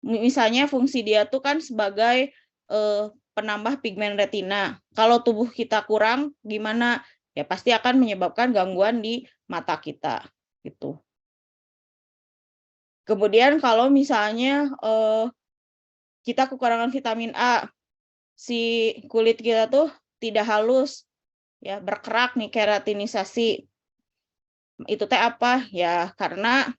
Misalnya fungsi dia tuh kan sebagai penambah pigmen retina. Kalau tubuh kita kurang, gimana? Ya pasti akan menyebabkan gangguan di mata kita, gitu. Kemudian kalau misalnya kita kekurangan vitamin A, si kulit kita tuh tidak halus, ya berkerak nih, keratinisasi. Itu teh apa? Ya karena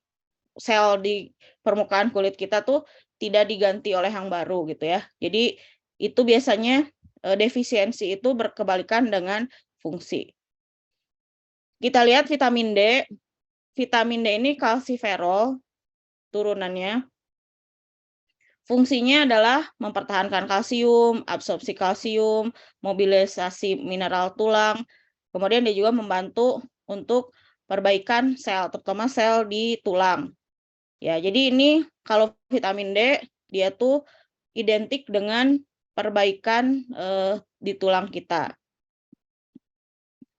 sel di permukaan kulit kita tuh tidak diganti oleh yang baru gitu ya. Jadi itu biasanya defisiensi itu berkebalikan dengan fungsi. Kita lihat vitamin D. Vitamin D ini kalsiferol turunannya. Fungsinya adalah mempertahankan kalsium, absorpsi kalsium, mobilisasi mineral tulang. Kemudian dia juga membantu untuk perbaikan sel, terutama sel di tulang. Ya, jadi ini kalau vitamin D dia tuh identik dengan perbaikan di tulang kita.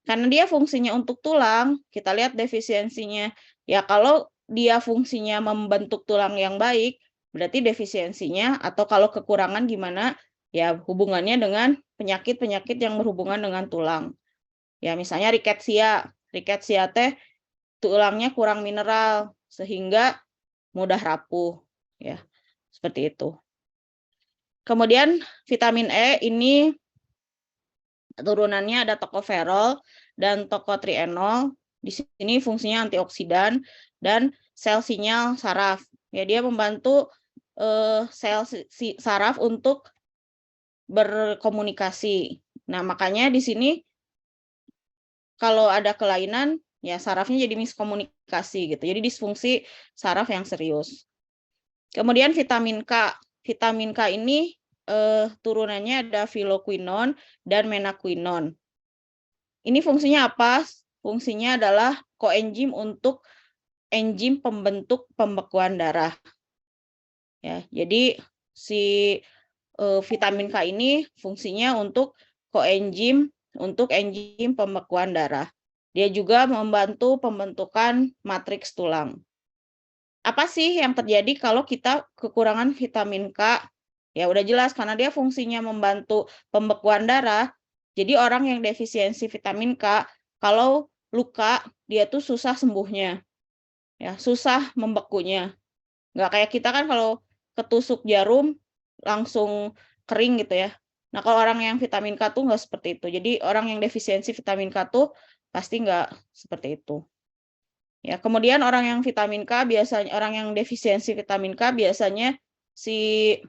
Karena dia fungsinya untuk tulang, kita lihat defisiensinya. Ya, kalau dia fungsinya membentuk tulang yang baik, berarti defisiensinya atau kalau kekurangan gimana? Ya, hubungannya dengan penyakit-penyakit yang berhubungan dengan tulang. Ya, misalnya rickettsia. Rickettsia teh tulangnya kurang mineral sehingga mudah rapuh, ya. Seperti itu. Kemudian vitamin E ini turunannya ada tokoferol dan tokotrienol. Di sini fungsinya antioksidan dan sel sinyal saraf. Ya, dia membantu sel saraf untuk berkomunikasi. Nah, makanya di sini kalau ada kelainan, ya sarafnya jadi miskomunikasi gitu. Jadi disfungsi saraf yang serius. Kemudian vitamin K. Vitamin K ini turunannya ada phylloquinone dan menaquinone. Ini fungsinya apa? Fungsinya adalah koenzim untuk enzim pembentuk pembekuan darah. Ya, jadi si vitamin K ini fungsinya untuk koenzim untuk enzim pembekuan darah. Dia juga membantu pembentukan matriks tulang. Apa sih yang terjadi kalau kita kekurangan vitamin K? Ya udah jelas karena dia fungsinya membantu pembekuan darah. Jadi orang yang defisiensi vitamin K, kalau luka dia tuh susah sembuhnya. Ya, susah membekunya. Nggak kayak kita kan kalau ketusuk jarum langsung kering gitu ya. Nah, kalau orang yang vitamin K tuh nggak seperti itu. Jadi orang yang defisiensi vitamin K tuh pasti nggak seperti itu. Ya, kemudian orang yang vitamin K biasanya orang yang defisiensi vitamin K biasanya si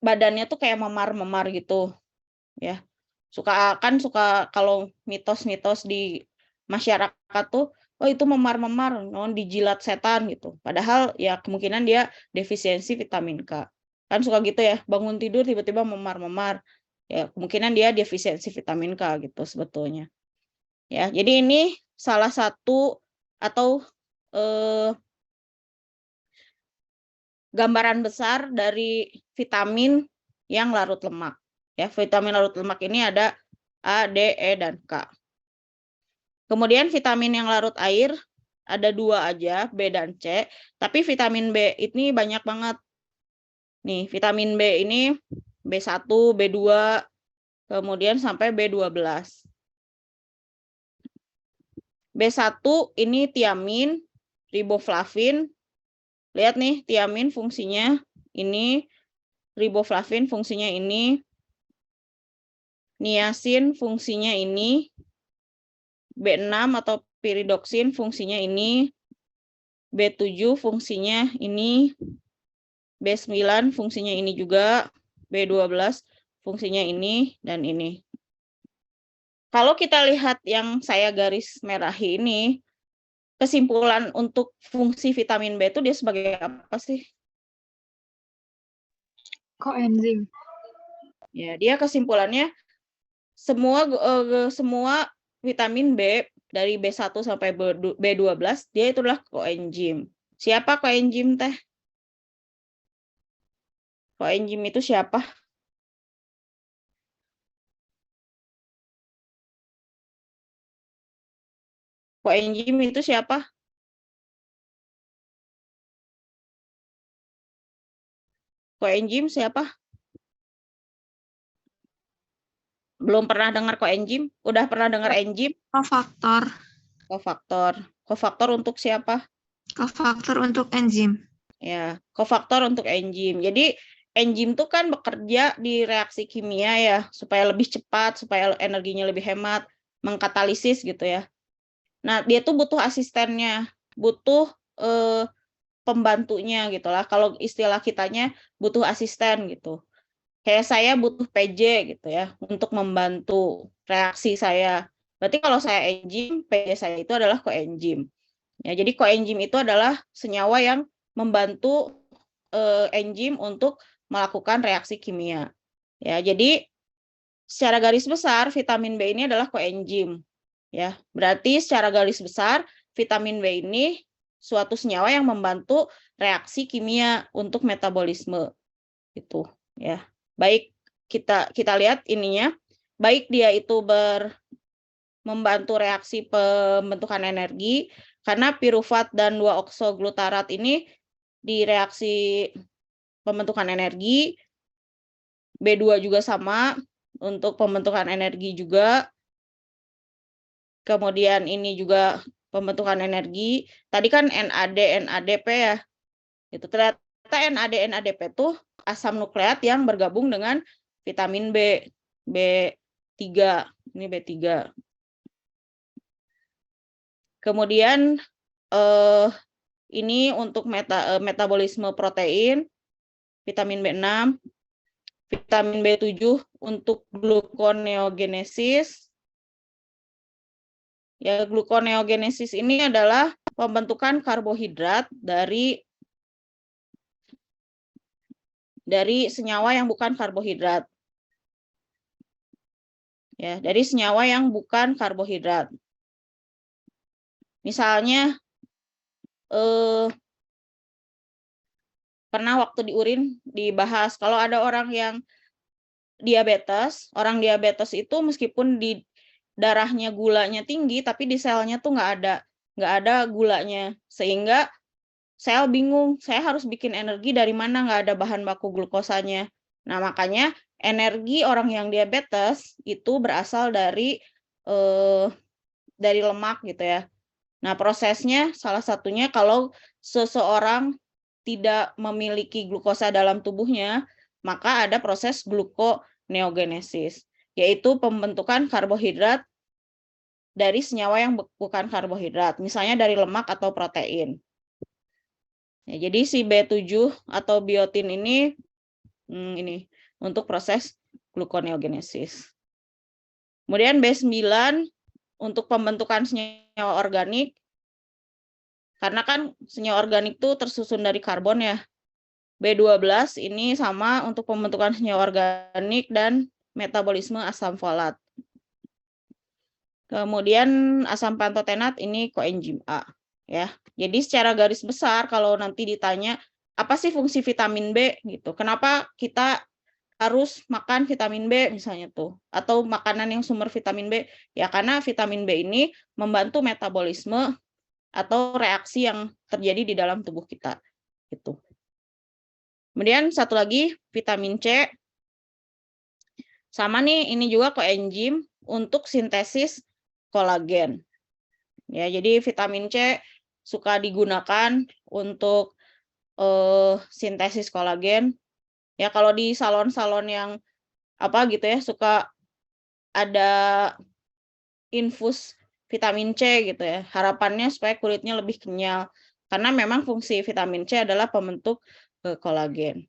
badannya tuh kayak memar-memar gitu. Ya. Suka kalau mitos-mitos di masyarakat tuh oh itu memar-memar, non dijilat setan gitu. Padahal ya kemungkinan dia defisiensi vitamin K. Kan suka gitu ya, bangun tidur tiba-tiba memar-memar. Ya, kemungkinan dia defisiensi vitamin K gitu sebetulnya. Ya, jadi ini salah satu atau gambaran besar dari vitamin yang larut lemak. Ya, vitamin larut lemak ini ada A, D, E, dan K. Kemudian vitamin yang larut air ada 2 aja, B dan C. Tapi vitamin B ini banyak banget. Nih, vitamin B ini B1, B2, kemudian sampai B12. B1 ini tiamin, riboflavin. Lihat nih, tiamin fungsinya ini, riboflavin fungsinya ini, niacin fungsinya ini, B6 atau piridoksin fungsinya ini, B7 fungsinya ini, B9 fungsinya ini juga, B12 fungsinya ini, dan ini. Kalau kita lihat yang saya garis merahi ini, kesimpulan untuk fungsi vitamin B itu dia sebagai apa sih? Koenzim. Ya, dia kesimpulannya semua vitamin B dari B1 sampai B12 dia itulah koenzim. Siapa koenzim teh? Koenzim itu siapa? Koenzim itu siapa? Koenzim siapa? Belum pernah dengar koenzim? Udah pernah dengar enzim? Kofaktor. Kofaktor. Kofaktor untuk siapa? Kofaktor untuk enzim. Ya, kofaktor untuk enzim. Jadi enzim tuh kan bekerja di reaksi kimia ya, supaya lebih cepat, supaya energinya lebih hemat, mengkatalisis gitu ya. Nah, dia tuh butuh asistennya, butuh pembantunya gitu lah. Kalau istilah kitanya butuh asisten gitu. Kayak saya butuh PJ gitu ya, untuk membantu reaksi saya. Berarti kalau saya enzim, PJ saya itu adalah koenzim. Ya, jadi koenzim itu adalah senyawa yang membantu enzim untuk melakukan reaksi kimia. Ya, jadi secara garis besar vitamin B ini adalah koenzim. Ya, berarti secara garis besar vitamin B ini suatu senyawa yang membantu reaksi kimia untuk metabolisme. Itu, ya. Baik kita lihat ininya, baik dia itu membantu reaksi pembentukan energi, karena pirufat dan 2-oksoglutarat ini di reaksi pembentukan energi, B2 juga sama untuk pembentukan energi juga. Kemudian ini juga pembentukan energi. Tadi kan NAD, NADP ya. Itu ternyata NAD, NADP itu asam nukleat yang bergabung dengan vitamin B, B3. Ini B3. Kemudian ini untuk metabolisme protein, vitamin B6, vitamin B7 untuk gluconeogenesis. Ya, gluconeogenesis ini adalah pembentukan karbohidrat dari senyawa yang bukan karbohidrat. Ya, dari senyawa yang bukan karbohidrat. Misalnya pernah waktu di urin dibahas kalau ada orang yang diabetes, orang diabetes itu meskipun di darahnya gulanya tinggi, tapi di selnya tuh nggak ada gulanya, sehingga sel bingung, saya harus bikin energi dari mana, nggak ada bahan baku glukosanya. Nah, makanya energi orang yang diabetes itu berasal dari lemak gitu ya. Nah, prosesnya salah satunya kalau seseorang tidak memiliki glukosa dalam tubuhnya, maka ada proses gluconeogenesis, yaitu pembentukan karbohidrat dari senyawa yang bukan karbohidrat, misalnya dari lemak atau protein. Ya, jadi si B7 atau biotin ini untuk proses gluconeogenesis. Kemudian B9 untuk pembentukan senyawa organik, karena kan senyawa organik itu tersusun dari karbon ya. B12 ini sama untuk pembentukan senyawa organik dan metabolisme asam folat. Kemudian asam pantotenat ini koenzim A. Ya, jadi secara garis besar kalau nanti ditanya apa sih fungsi vitamin B gitu, kenapa kita harus makan vitamin B misalnya tuh, atau makanan yang sumber vitamin B, ya karena vitamin B ini membantu metabolisme atau reaksi yang terjadi di dalam tubuh kita gitu. Kemudian satu lagi vitamin C, sama nih, ini juga koenzim untuk sintesis kolagen. Ya, jadi vitamin C suka digunakan untuk sintesis kolagen. Ya, kalau di salon-salon yang apa gitu ya, suka ada infus vitamin C gitu ya. Harapannya supaya kulitnya lebih kenyal. Karena memang fungsi vitamin C adalah pembentuk kolagen.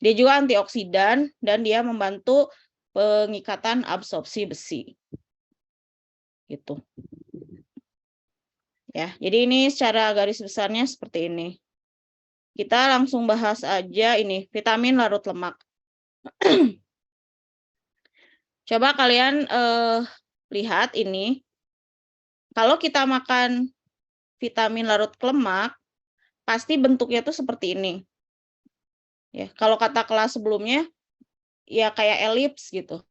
Dia juga antioksidan dan dia membantu pengikatan absorpsi besi. Gitu. Ya, jadi ini secara garis besarnya seperti ini. Kita langsung bahas aja ini, vitamin larut lemak. Coba kalian lihat ini. Kalau kita makan vitamin larut lemak, pasti bentuknya tuh seperti ini. Ya, kalau kata kelas sebelumnya, ya kayak elips gitu.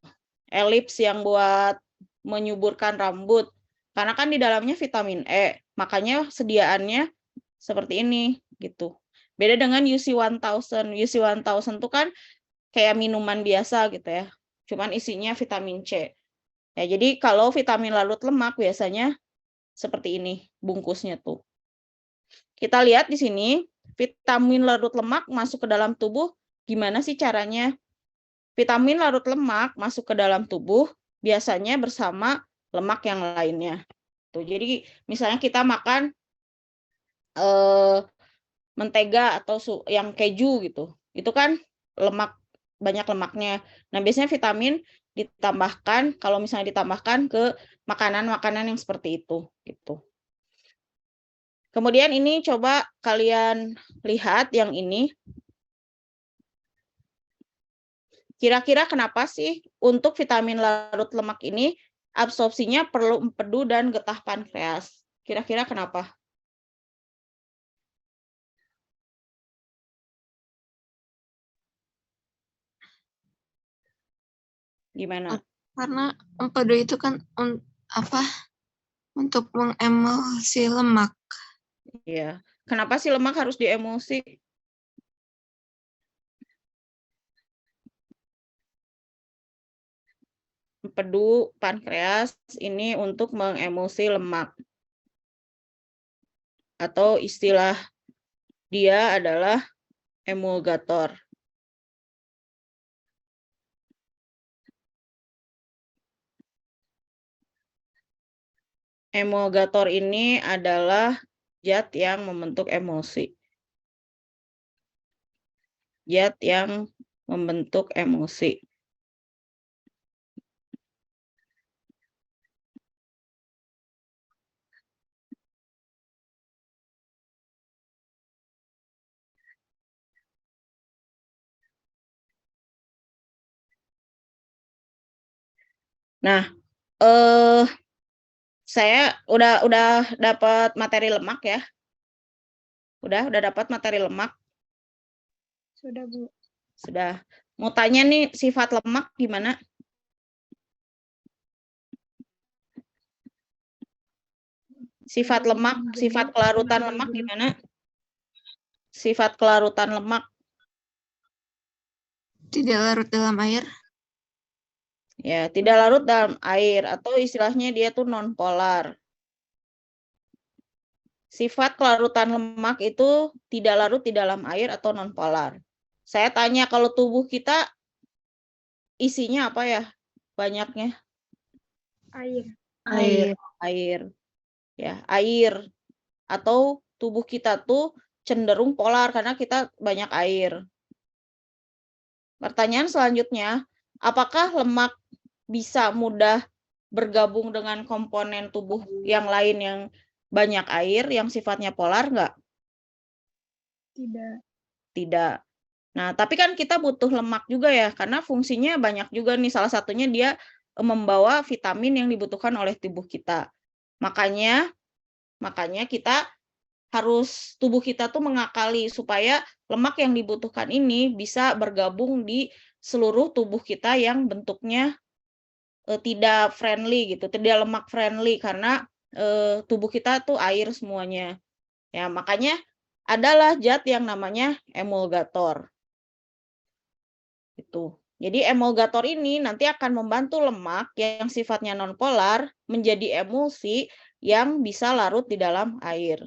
Elips yang buat menyuburkan rambut. Karena kan di dalamnya vitamin E, makanya sediaannya seperti ini gitu. Beda dengan UC 1000. UC 1000 tuh kan kayak minuman biasa gitu ya. Cuman isinya vitamin C. Ya, jadi kalau vitamin larut lemak biasanya seperti ini bungkusnya tuh. Kita lihat di sini, vitamin larut lemak masuk ke dalam tubuh, gimana sih caranya? Vitamin larut lemak masuk ke dalam tubuh biasanya bersama lemak yang lainnya. Tuh, jadi misalnya kita makan mentega atau yang keju gitu, itu kan lemak, banyak lemaknya. Nah, biasanya vitamin ditambahkan, kalau misalnya ditambahkan ke makanan-makanan yang seperti itu gitu. Kemudian ini coba kalian lihat yang ini. Kira-kira kenapa sih untuk vitamin larut lemak ini absorpsinya perlu empedu dan getah pankreas? Kira-kira kenapa? Gimana? Karena empedu itu kan untuk mengemulsi lemak. Iya. Kenapa sih lemak harus diemulsi? Empedu pankreas ini untuk mengemulsi lemak. Atau istilah dia adalah emulgator. Emulgator ini adalah zat yang membentuk emulsi. Zat yang membentuk emulsi. Nah, saya udah dapat materi lemak ya. Udah dapat materi lemak. Sudah, Bu. Sudah. Mau tanya nih, sifat lemak gimana? Sifat lemak, sifat kelarutan lemak gimana? Sifat kelarutan lemak. Tidak larut dalam air. Ya, tidak larut dalam air atau istilahnya dia tuh non-polar. Sifat kelarutan lemak itu tidak larut di dalam air atau non-polar. Saya tanya, kalau tubuh kita isinya apa ya? Banyaknya? Air. Air. Ya, air. Atau tubuh kita tuh cenderung polar karena kita banyak air. Pertanyaan selanjutnya, apakah lemak bisa mudah bergabung dengan komponen tubuh yang lain yang banyak air, yang sifatnya polar nggak? Tidak. Nah, tapi kan kita butuh lemak juga ya, karena fungsinya banyak juga nih. Salah satunya dia membawa vitamin yang dibutuhkan oleh tubuh kita. Makanya kita harus, tubuh kita tuh mengakali supaya lemak yang dibutuhkan ini bisa bergabung di seluruh tubuh kita yang bentuknya tidak friendly gitu, tidak lemak friendly karena tubuh kita tuh air semuanya. Ya, makanya adalah zat yang namanya emulgator. Itu. Jadi emulgator ini nanti akan membantu lemak yang sifatnya nonpolar menjadi emulsi yang bisa larut di dalam air.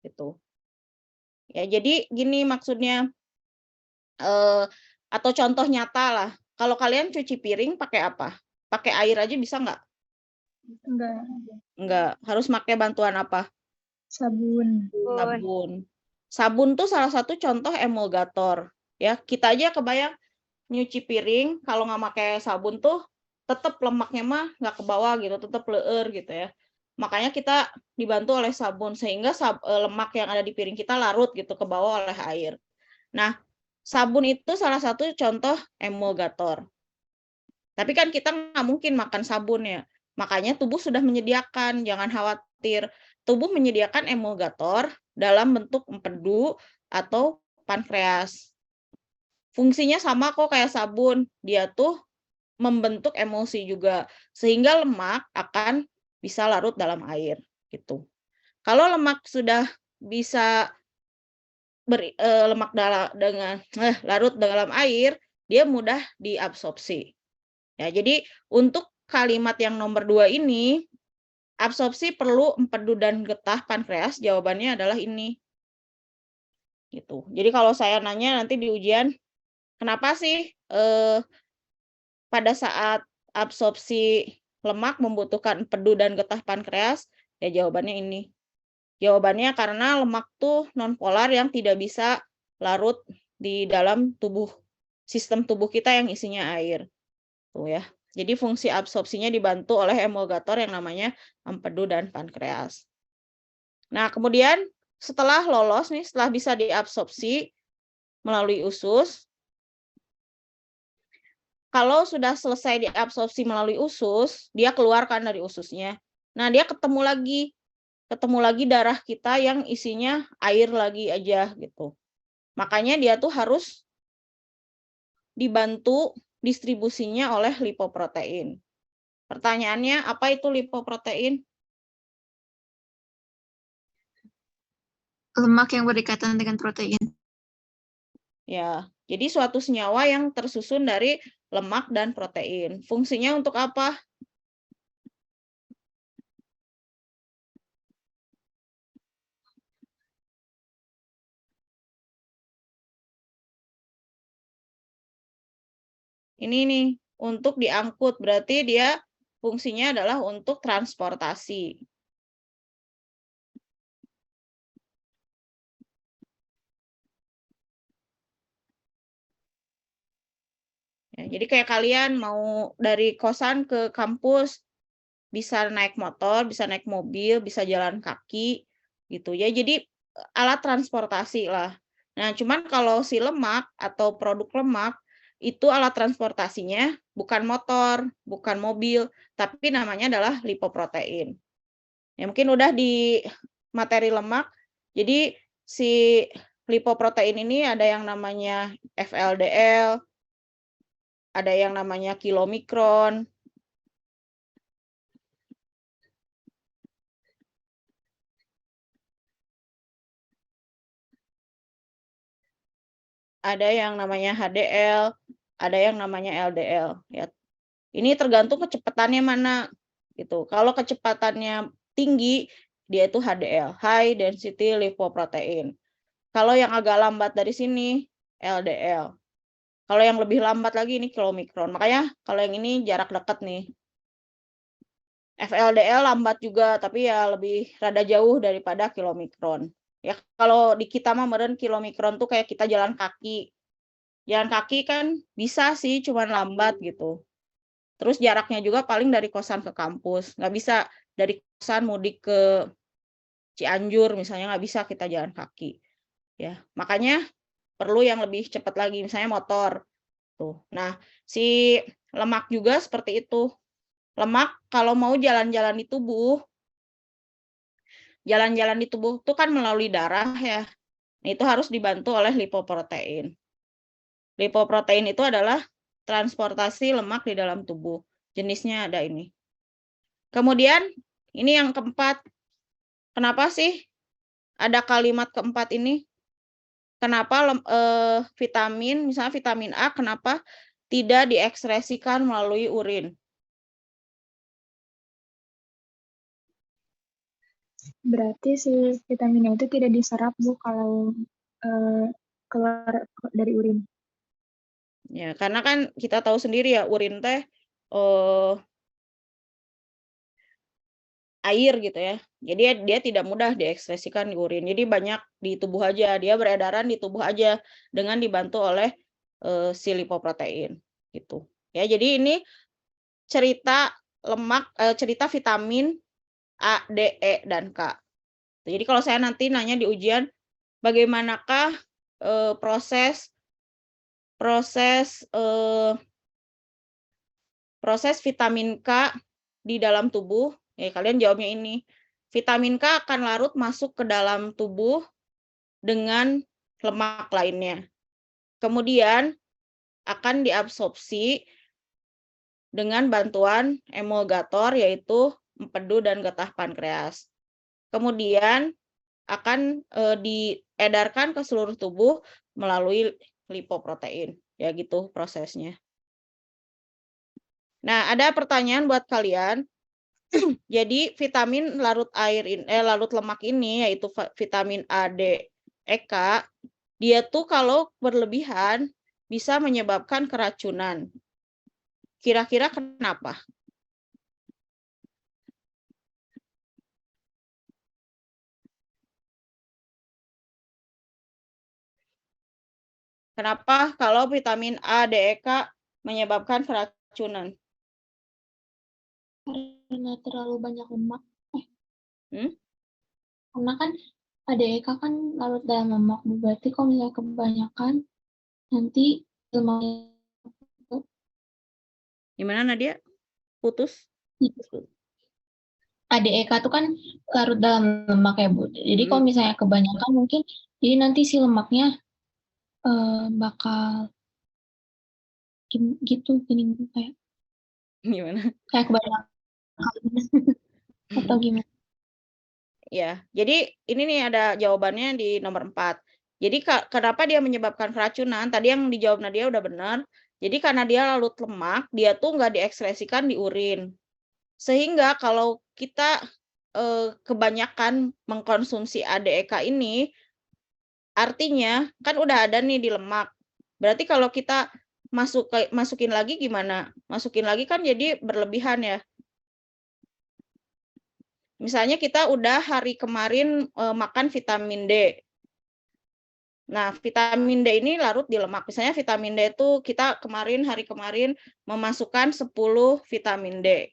Gitu. Ya, jadi gini maksudnya, atau contoh nyata lah. Kalau kalian cuci piring pakai apa? Pakai air aja bisa nggak? Enggak. Harus pakai bantuan apa? Sabun. Sabun tuh salah satu contoh emulgator. Ya, kita aja kebayang nyuci piring kalau nggak pakai sabun tuh tetap lemaknya mah nggak ke bawah gitu, tetap leer gitu ya. Makanya kita dibantu oleh sabun sehingga lemak yang ada di piring kita larut gitu ke bawah oleh air. Nah, sabun itu salah satu contoh emulgator. Tapi kan kita nggak mungkin makan sabun ya. Makanya tubuh sudah menyediakan, jangan khawatir. Tubuh menyediakan emulgator dalam bentuk empedu atau pankreas. Fungsinya sama kok kayak sabun. Dia tuh membentuk emulsi juga, sehingga lemak akan bisa larut dalam air gitu. Kalau lemak sudah bisa larut dalam air, dia mudah diabsorpsi. Ya, jadi untuk kalimat yang nomor 2 ini, absorpsi perlu empedu dan getah pankreas, jawabannya adalah ini. Gitu. Jadi kalau saya nanya nanti di ujian, kenapa sih pada saat absorpsi lemak membutuhkan empedu dan getah pankreas? Ya jawabannya ini. Jawabannya karena lemak tuh nonpolar yang tidak bisa larut di dalam sistem tubuh kita yang isinya air. Tuh ya. Jadi fungsi absorpsinya dibantu oleh emulgator yang namanya empedu dan pankreas. Nah, kemudian setelah lolos nih, setelah bisa diabsorpsi melalui usus, kalau sudah selesai diabsorpsi melalui usus, dia keluarkan dari ususnya. Nah, dia ketemu lagi darah kita yang isinya air lagi aja gitu. Makanya dia tuh harus dibantu distribusinya oleh lipoprotein. Pertanyaannya, apa itu lipoprotein? Lemak yang berdekatan dengan protein. Ya, jadi suatu senyawa yang tersusun dari lemak dan protein. Fungsinya untuk apa? Ini nih, untuk diangkut, berarti dia fungsinya adalah untuk transportasi. Ya, jadi kayak kalian mau dari kosan ke kampus, bisa naik motor, bisa naik mobil, bisa jalan kaki, gitu ya. Jadi alat transportasi lah. Nah, cuman kalau si lemak atau produk lemak, itu alat transportasinya bukan motor, bukan mobil, tapi namanya adalah lipoprotein. Ya, mungkin udah di materi lemak, jadi si lipoprotein ini ada yang namanya FLDL, ada yang namanya kilomikron, ada yang namanya HDL, ada yang namanya LDL. Ya. Ini tergantung kecepatannya mana. Gitu. Kalau kecepatannya tinggi, dia itu HDL, High Density Lipoprotein. Kalau yang agak lambat dari sini, LDL. Kalau yang lebih lambat lagi ini kilomikron. Makanya kalau yang ini jarak dekat nih. FLDL lambat juga, tapi ya lebih rada jauh daripada kilomikron. Ya kalau di kita mah meren kilomikron tuh kayak kita jalan kaki. Jalan kaki kan bisa sih, cuman lambat gitu. Terus jaraknya juga paling dari kosan ke kampus. Nggak bisa dari kosan mudik ke Cianjur misalnya, nggak bisa kita jalan kaki. Ya, makanya perlu yang lebih cepat lagi, misalnya motor. Tuh. Nah, si lemak juga seperti itu. Lemak kalau mau jalan-jalan di tubuh itu kan melalui darah ya. Nah, itu harus dibantu oleh lipoprotein. Lipoprotein itu adalah transportasi lemak di dalam tubuh. Jenisnya ada ini. Kemudian ini yang keempat. Kenapa sih ada kalimat keempat ini? Kenapa vitamin, misalnya vitamin A, kenapa tidak diekspresikan melalui urin? Berarti si vitaminnya itu tidak diserap, Bu, kalau keluar dari urin. Ya, karena kan kita tahu sendiri ya, urin teh air gitu ya. Jadi dia tidak mudah diekspresikan di urin. Jadi banyak di tubuh aja, dia beredaran di tubuh aja dengan dibantu oleh si lipoprotein gitu. Ya, jadi ini cerita cerita vitamin A, D, E, dan K. Jadi kalau saya nanti nanya di ujian, bagaimanakah proses vitamin K di dalam tubuh? Ya, kalian jawabnya ini. Vitamin K akan larut masuk ke dalam tubuh dengan lemak lainnya. Kemudian akan diabsorpsi dengan bantuan emulgator yaitu empedu dan getah pankreas. Kemudian akan diedarkan ke seluruh tubuh melalui lipoprotein. Ya gitu prosesnya. Nah, ada pertanyaan buat kalian. Jadi vitamin larut lemak ini yaitu vitamin A, D, E, K, dia tuh kalau berlebihan bisa menyebabkan keracunan. Kira-kira kenapa? Kenapa kalau vitamin A, D, E, K menyebabkan keracunan? Karena terlalu banyak lemak. Hmm? Karena kan ADEK kan larut dalam lemak. Berarti kalau misalnya kebanyakan, nanti lemaknya Gimana Nadia? Putus? ADEK itu kan larut dalam lemak ya, Bu. Jadi kalau misalnya kebanyakan mungkin, jadi nanti si lemaknya bakal gitu, gini kayak Gimana? kayak kebanyakan atau gimana? Ya, jadi ini nih ada jawabannya di nomor 4. Jadi kenapa dia menyebabkan keracunan? Tadi yang dijawab Nadia udah benar. Jadi karena dia larut lemak, dia tuh nggak diekskresikan di urin. Sehingga kalau kita kebanyakan mengkonsumsi ADEK ini, artinya kan udah ada nih di lemak. Berarti kalau kita masukin lagi gimana? Masukin lagi kan jadi berlebihan ya. Misalnya kita udah hari kemarin makan vitamin D. Nah, vitamin D ini larut di lemak. Misalnya vitamin D itu kita hari kemarin memasukkan 10 vitamin D.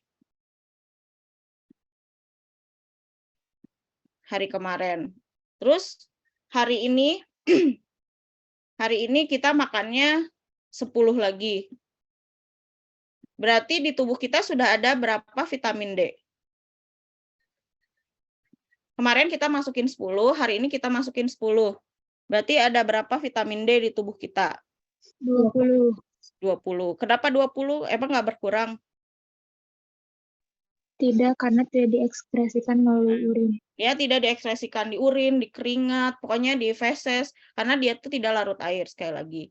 Hari kemarin. Terus hari ini kita makannya 10 lagi. Berarti di tubuh kita sudah ada berapa vitamin D? Kemarin kita masukin 10, hari ini kita masukin 10. Berarti ada berapa vitamin D di tubuh kita? 20. 20. Kenapa 20? Emang nggak berkurang? Tidak, karena tidak diekspresikan melalui urin. Ya, tidak diekspresikan di urin, di keringat, pokoknya di feses, karena dia tuh tidak larut air sekali lagi.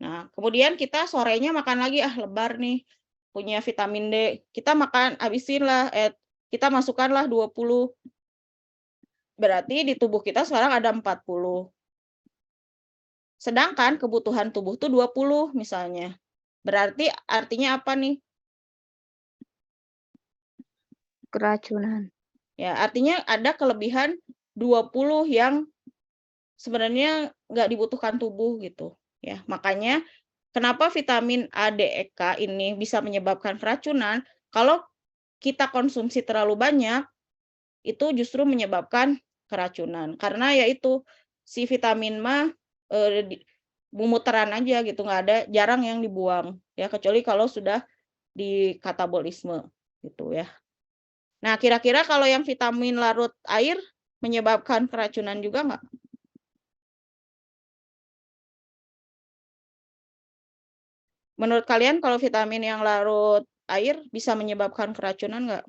Nah, kemudian kita sorenya makan lagi, lebar nih, punya vitamin D. Kita makan, habisin lah, kita masukkanlah 20. Berarti di tubuh kita sekarang ada 40. Sedangkan kebutuhan tubuh tuh 20 misalnya. Berarti artinya apa nih? Keracunan. Ya, artinya ada kelebihan 20 yang sebenarnya nggak dibutuhkan tubuh gitu. Ya, makanya kenapa vitamin A, D, E, K ini bisa menyebabkan keracunan? Kalau kita konsumsi terlalu banyak, itu justru menyebabkan keracunan. Karena yaitu si vitamin mah memuteran aja gitu, nggak ada, jarang yang dibuang ya, kecuali kalau sudah di katabolisme gitu ya. Nah, kira-kira kalau yang vitamin larut air menyebabkan keracunan juga nggak? Menurut kalian kalau vitamin yang larut air bisa menyebabkan keracunan nggak?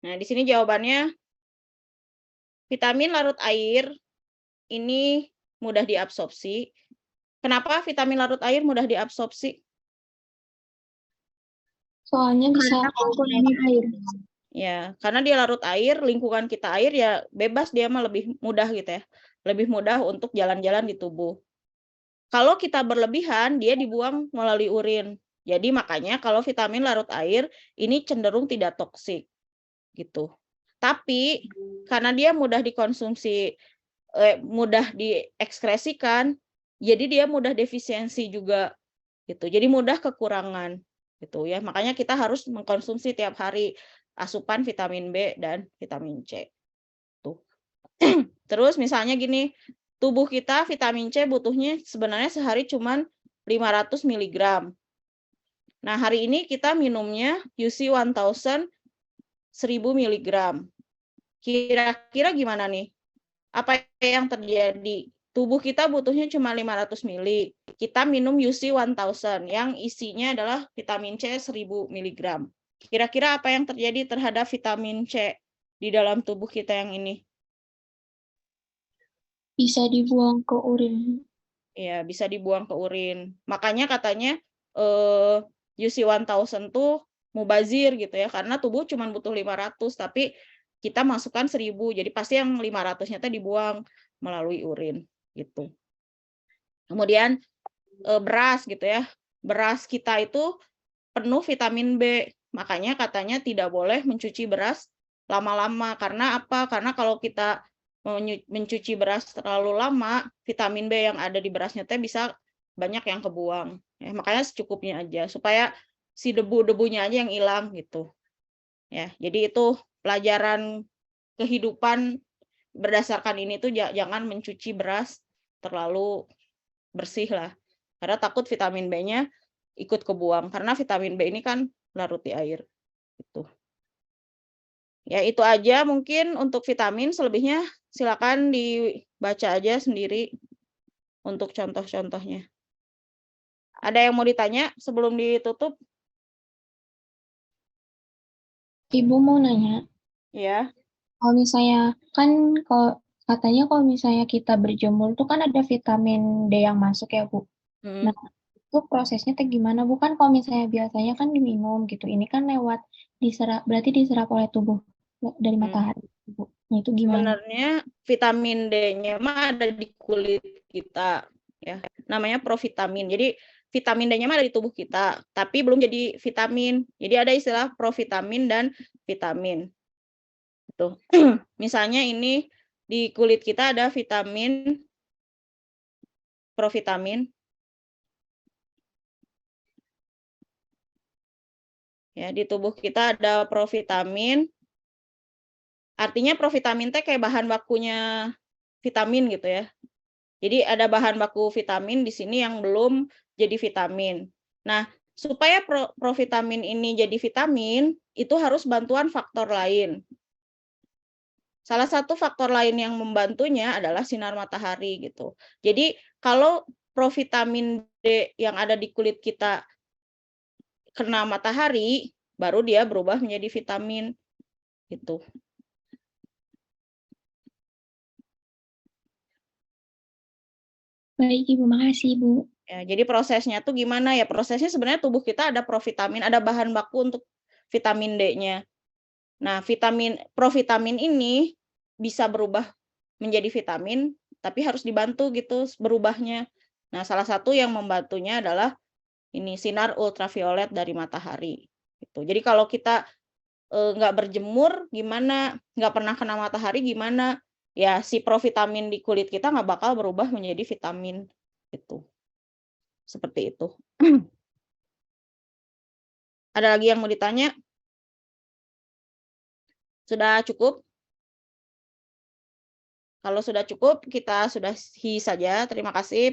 Nah, di sini jawabannya vitamin larut air ini mudah diabsorpsi. Kenapa vitamin larut air mudah diabsorpsi? Soalnya bisa komponen air. Ya, karena dia larut air, lingkungan kita air ya bebas, dia mah lebih mudah gitu ya. Lebih mudah untuk jalan-jalan di tubuh. Kalau kita berlebihan, dia dibuang melalui urin. Jadi makanya kalau vitamin larut air ini cenderung tidak toksik gitu. Tapi karena dia mudah dikonsumsi, mudah diekskresikan, jadi dia mudah defisiensi juga gitu. Jadi mudah kekurangan gitu ya. Makanya kita harus mengkonsumsi tiap hari asupan vitamin B dan vitamin C. Tuh. Terus misalnya gini, tubuh kita vitamin C butuhnya sebenarnya sehari cuman 500 mg. Nah, hari ini kita minumnya UC 1000 mg. Kira-kira gimana nih? Apa yang terjadi? Tubuh kita butuhnya cuma 500 ml. kita minum UC 1000 yang isinya adalah vitamin C 1000 mg. Kira-kira apa yang terjadi terhadap vitamin C di dalam tubuh kita yang ini? Bisa dibuang ke urin. Ya, bisa dibuang ke urin. Makanya katanya UC 1000 tuh mubazir gitu ya, karena tubuh cuma butuh 500, tapi kita masukkan 1000, jadi pasti yang 500-nya teh dibuang melalui urin gitu. Kemudian beras gitu ya, beras kita itu penuh vitamin B, makanya katanya tidak boleh mencuci beras lama-lama. Karena apa? Karena kalau kita mencuci beras terlalu lama, vitamin B yang ada di berasnya teh bisa banyak yang kebuang. Ya, makanya secukupnya aja supaya si debu-debunya aja yang hilang gitu. Ya, jadi itu pelajaran kehidupan berdasarkan ini tuh jangan mencuci beras terlalu bersih lah. Karena takut vitamin B-nya ikut kebuang karena vitamin B ini kan larut di air gitu. Ya, itu aja mungkin untuk vitamin, selebihnya silakan dibaca aja sendiri untuk contoh-contohnya. Ada yang mau ditanya sebelum ditutup? Ibu mau nanya, Ya. kalau misalnya kan katanya kalau misalnya kita berjemur tuh kan ada vitamin D yang masuk ya, Bu. Hmm. Nah, itu prosesnya tuh gimana, Bu? Kan kalau misalnya biasanya kan diminum gitu. Ini kan berarti diserap oleh tubuh dari matahari, Bu. Nah, itu gimana? Sebenarnya vitamin D-nya mah ada di kulit kita ya. Namanya provitamin. Jadi vitamin D-nya mah ada di tubuh kita, tapi belum jadi vitamin. Jadi ada istilah provitamin dan vitamin. Tuh. Misalnya ini di kulit kita ada vitamin provitamin. Ya, di tubuh kita ada provitamin. Artinya provitamin teh kayak bahan bakunya vitamin gitu ya. Jadi ada bahan baku vitamin di sini yang belum jadi vitamin. Nah, supaya provitamin ini jadi vitamin, itu harus bantuan faktor lain. Salah satu faktor lain yang membantunya adalah sinar matahari gitu. Jadi kalau provitamin D yang ada di kulit kita kena matahari, baru dia berubah menjadi vitamin gitu. Baik, Ibu. Makasih, Ibu. Ya, jadi prosesnya tuh gimana ya? Prosesnya sebenarnya tubuh kita ada provitamin, ada bahan baku untuk vitamin D-nya. Nah, provitamin ini bisa berubah menjadi vitamin, tapi harus dibantu gitu berubahnya. Nah, salah satu yang membantunya adalah ini sinar ultraviolet dari matahari. Gitu. Jadi kalau kita nggak berjemur, gimana? Nggak pernah kena matahari, gimana? Ya, si provitamin di kulit kita nggak bakal berubah menjadi vitamin. Gitu. Seperti itu. Ada lagi yang mau ditanya? Sudah cukup? Kalau sudah cukup, kita sudahi saja. Terima kasih.